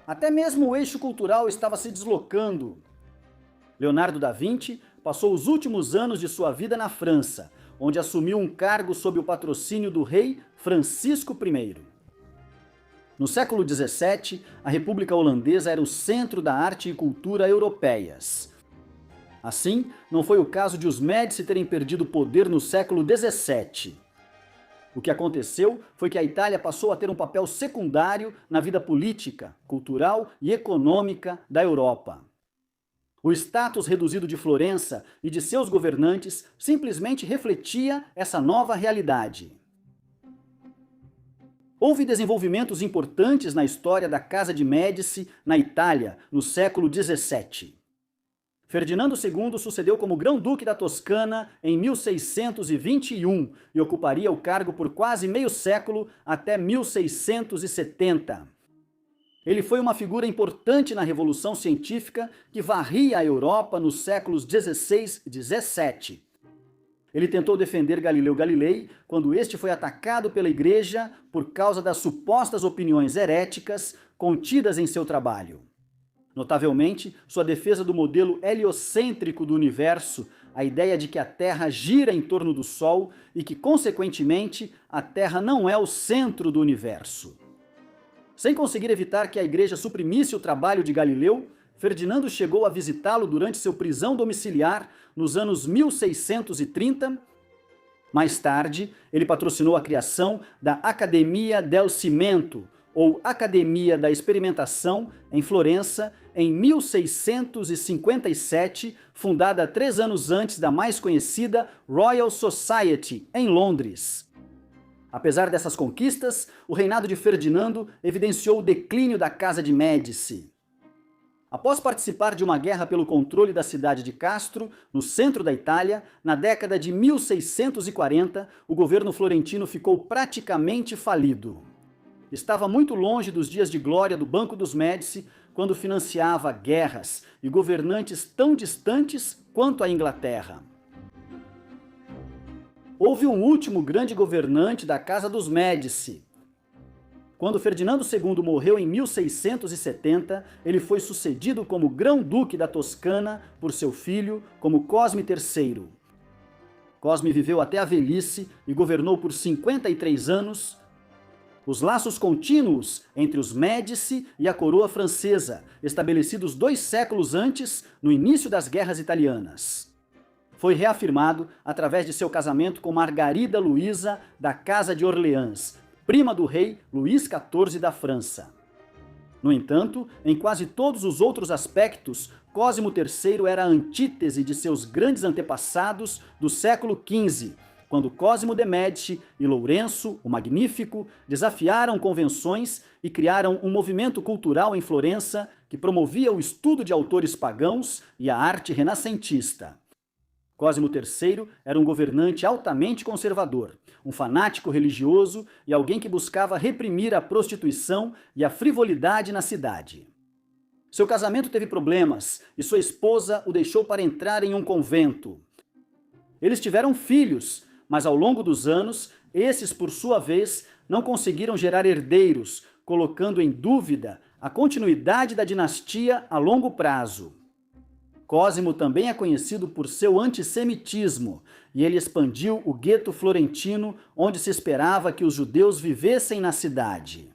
Até mesmo o eixo cultural estava se deslocando. Leonardo da Vinci passou os últimos anos de sua vida na França, onde assumiu um cargo sob o patrocínio do rei Francisco I. No século XVII, a República Holandesa era o centro da arte e cultura europeias. Assim, não foi o caso de os Médici terem perdido poder no século XVII. O que aconteceu foi que a Itália passou a ter um papel secundário na vida política, cultural e econômica da Europa. O status reduzido de Florença e de seus governantes simplesmente refletia essa nova realidade. Houve desenvolvimentos importantes na história da Casa de Médici na Itália no século XVII. Ferdinando II sucedeu como Grão-Duque da Toscana em 1621 e ocuparia o cargo por quase meio século até 1670. Ele foi uma figura importante na Revolução Científica que varria a Europa nos séculos XVI e XVII. Ele tentou defender Galileu Galilei quando este foi atacado pela Igreja por causa das supostas opiniões heréticas contidas em seu trabalho. Notavelmente, sua defesa do modelo heliocêntrico do universo, a ideia de que a Terra gira em torno do Sol e que, consequentemente, a Terra não é o centro do universo. Sem conseguir evitar que a Igreja suprimisse o trabalho de Galileu, Ferdinando chegou a visitá-lo durante sua prisão domiciliar nos anos 1630. Mais tarde, ele patrocinou a criação da Accademia del Cimento, ou Academia da Experimentação, em Florença, em 1657, fundada 3 anos antes da mais conhecida Royal Society, em Londres. Apesar dessas conquistas, o reinado de Ferdinando evidenciou o declínio da Casa de Médici. Após participar de uma guerra pelo controle da cidade de Castro, no centro da Itália, na década de 1640, o governo florentino ficou praticamente falido. Estava muito longe dos dias de glória do Banco dos Médici, quando financiava guerras e governantes tão distantes quanto a Inglaterra. Houve um último grande governante da Casa dos Médici. Quando Ferdinando II morreu em 1670, ele foi sucedido como Grão-Duque da Toscana por seu filho, como Cosme III. Cosme viveu até a velhice e governou por 53 anos. Os laços contínuos entre os Médici e a coroa francesa, estabelecidos 2 séculos antes, no início das guerras italianas. Foi reafirmado através de seu casamento com Margarida Luísa da Casa de Orleans, prima do rei Luís XIV da França. No entanto, em quase todos os outros aspectos, Cosimo III era a antítese de seus grandes antepassados do século XV, quando Cosimo de Médici e Lourenço, o Magnífico, desafiaram convenções e criaram um movimento cultural em Florença que promovia o estudo de autores pagãos e a arte renascentista. Cosimo III era um governante altamente conservador, um fanático religioso e alguém que buscava reprimir a prostituição e a frivolidade na cidade. Seu casamento teve problemas e sua esposa o deixou para entrar em um convento. Eles tiveram filhos, mas ao longo dos anos, esses, por sua vez, não conseguiram gerar herdeiros, colocando em dúvida a continuidade da dinastia a longo prazo. Cosimo também é conhecido por seu antissemitismo, e ele expandiu o gueto florentino, onde se esperava que os judeus vivessem na cidade.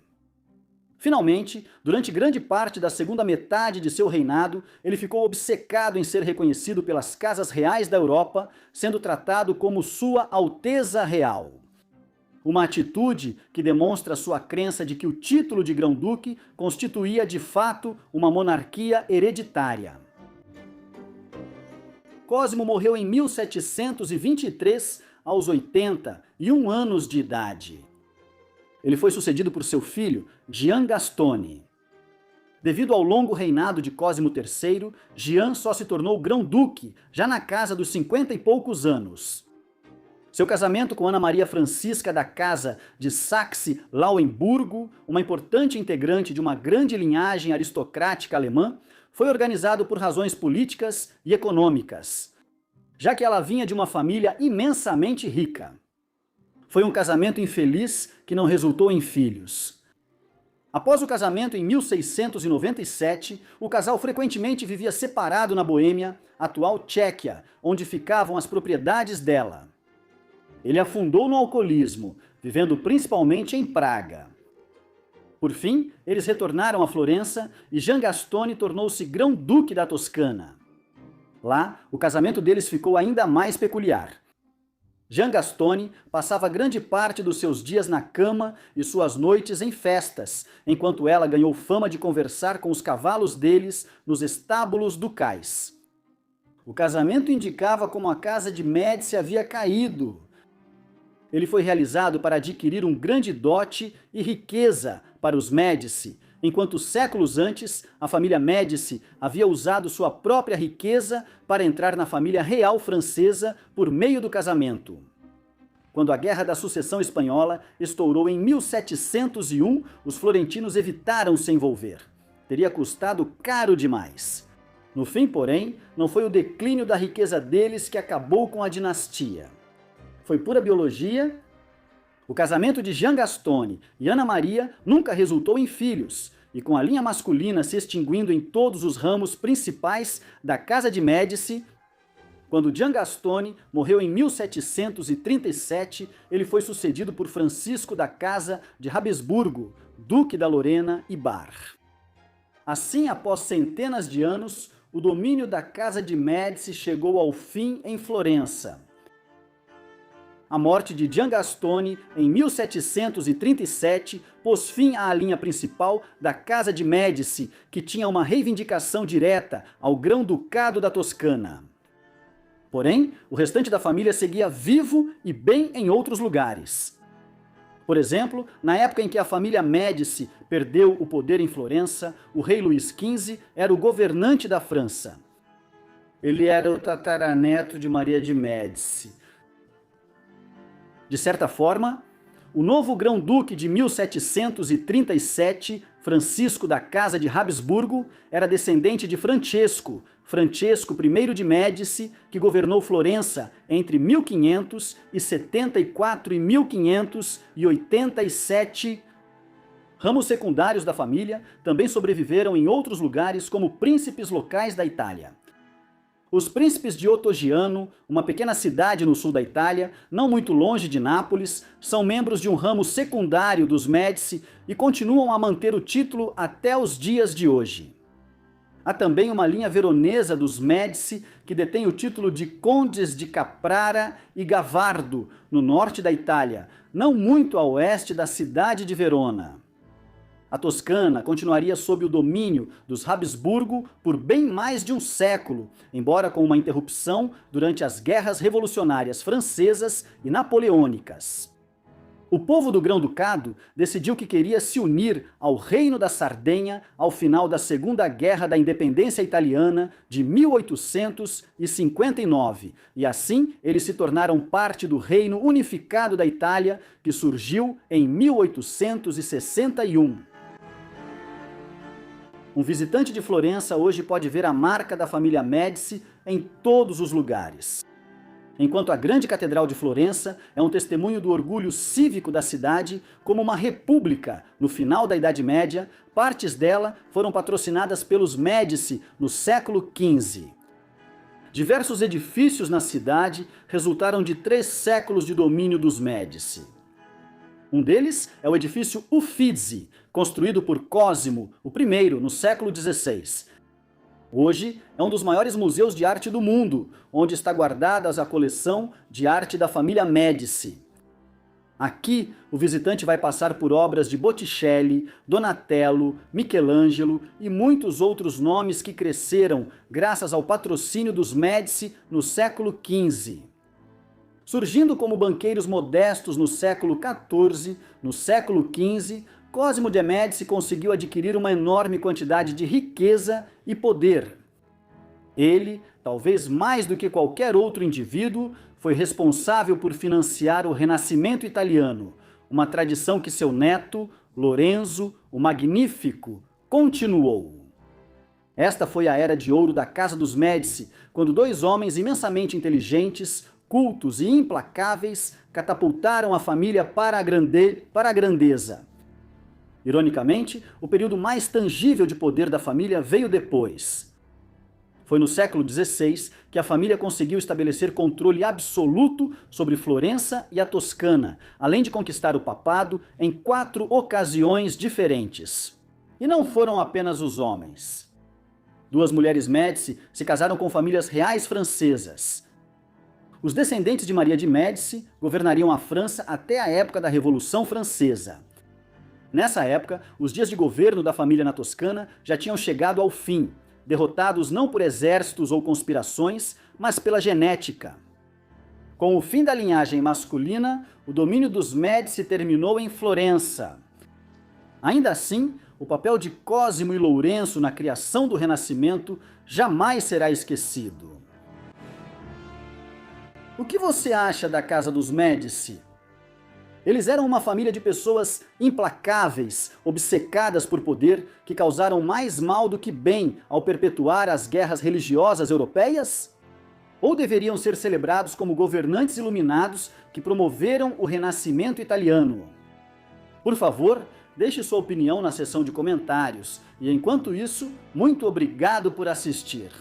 Finalmente, durante grande parte da segunda metade de seu reinado, ele ficou obcecado em ser reconhecido pelas casas reais da Europa, sendo tratado como Sua Alteza Real. Uma atitude que demonstra sua crença de que o título de grão-duque constituía de fato uma monarquia hereditária. Cosimo morreu em 1723, aos 81 anos de idade. Ele foi sucedido por seu filho, Gian Gastone. Devido ao longo reinado de Cosimo III, Gian só se tornou grão-duque já na casa dos 50 e poucos anos. Seu casamento com Ana Maria Francisca da Casa de Saxe-Lauenburgo, uma importante integrante de uma grande linhagem aristocrática alemã, foi organizado por razões políticas e econômicas, já que ela vinha de uma família imensamente rica. Foi um casamento infeliz que não resultou em filhos. Após o casamento em 1697, o casal frequentemente vivia separado na Boêmia, atual Tchequia, onde ficavam as propriedades dela. Ele afundou no alcoolismo, vivendo principalmente em Praga. Por fim, eles retornaram a Florença e Gian Gastone tornou-se grão-duque da Toscana. Lá, o casamento deles ficou ainda mais peculiar. Gian Gastone passava grande parte dos seus dias na cama e suas noites em festas, enquanto ela ganhou fama de conversar com os cavalos deles nos estábulos ducais. O casamento indicava como a casa de Médici havia caído. Ele foi realizado para adquirir um grande dote e riqueza para os Médici, enquanto séculos antes a família Médici havia usado sua própria riqueza para entrar na família real francesa por meio do casamento. Quando a Guerra da Sucessão Espanhola estourou em 1701, os florentinos evitaram se envolver. Teria custado caro demais. No fim, porém, não foi o declínio da riqueza deles que acabou com a dinastia. Foi pura biologia. O casamento de Gian Gastone e Ana Maria nunca resultou em filhos, e com a linha masculina se extinguindo em todos os ramos principais da Casa de Médici, quando Gian Gastone morreu em 1737, ele foi sucedido por Francisco da Casa de Habsburgo, Duque da Lorena e Bar. Assim, após centenas de anos, o domínio da Casa de Médici chegou ao fim em Florença. A morte de Gian Gastone, em 1737, pôs fim à linha principal da Casa de Médici, que tinha uma reivindicação direta ao Grão-Ducado da Toscana. Porém, o restante da família seguia vivo e bem em outros lugares. Por exemplo, na época em que a família Médici perdeu o poder em Florença, o rei Luís XV era o governante da França. Ele era o tataraneto de Maria de Médici. De certa forma, o novo grão-duque de 1737, Francisco da Casa de Habsburgo, era descendente de Francesco I de Médici, que governou Florença entre 1574 e 1587. Ramos secundários da família também sobreviveram em outros lugares como príncipes locais da Itália. Os príncipes de Otogiano, uma pequena cidade no sul da Itália, não muito longe de Nápoles, são membros de um ramo secundário dos Médici e continuam a manter o título até os dias de hoje. Há também uma linha veronesa dos Médici que detém o título de Condes de Caprara e Gavardo, no norte da Itália, não muito a oeste da cidade de Verona. A Toscana continuaria sob o domínio dos Habsburgo por bem mais de um século, embora com uma interrupção durante as guerras revolucionárias francesas e napoleônicas. O povo do Grão-Ducado decidiu que queria se unir ao Reino da Sardenha ao final da Segunda Guerra da Independência Italiana de 1859, e assim eles se tornaram parte do Reino Unificado da Itália, que surgiu em 1861. Um visitante de Florença hoje pode ver a marca da família Médici em todos os lugares. enquanto a grande Catedral de Florença é um testemunho do orgulho cívico da cidade como uma república no final da Idade Média, partes dela foram patrocinadas pelos Médici no século XV. Diversos edifícios na cidade resultaram de 3 séculos de domínio dos Médici. Um deles é o edifício Uffizi, construído por Cosimo I no século XVI. Hoje é um dos maiores museus de arte do mundo, onde está guardada a coleção de arte da família Médici. Aqui, o visitante vai passar por obras de Botticelli, Donatello, Michelangelo e muitos outros nomes que cresceram graças ao patrocínio dos Médici no século XV. Surgindo como banqueiros modestos no século XIV, no século XV, Cosimo de' Medici conseguiu adquirir uma enorme quantidade de riqueza e poder. Ele, talvez mais do que qualquer outro indivíduo, foi responsável por financiar o Renascimento italiano, uma tradição que seu neto, Lorenzo, o Magnífico, continuou. Esta foi a era de ouro da Casa dos Médici, quando 2 homens imensamente inteligentes, cultos e implacáveis catapultaram a família para a grandeza. Ironicamente, o período mais tangível de poder da família veio depois. Foi no século XVI que a família conseguiu estabelecer controle absoluto sobre Florença e a Toscana, além de conquistar o papado em 4 ocasiões diferentes. E não foram apenas os homens. 2 mulheres Médici se casaram com famílias reais francesas. Os descendentes de Maria de Médici governariam a França até a época da Revolução Francesa. Nessa época, os dias de governo da família na Toscana já tinham chegado ao fim, derrotados não por exércitos ou conspirações, mas pela genética. Com o fim da linhagem masculina, o domínio dos Médici terminou em Florença. Ainda assim, o papel de Cosimo e Lourenço na criação do Renascimento jamais será esquecido. O que você acha da Casa dos Médici? Eles eram uma família de pessoas implacáveis, obcecadas por poder, que causaram mais mal do que bem ao perpetuar as guerras religiosas europeias? Ou deveriam ser celebrados como governantes iluminados que promoveram o Renascimento italiano? Por favor, deixe sua opinião na seção de comentários. E enquanto isso, muito obrigado por assistir.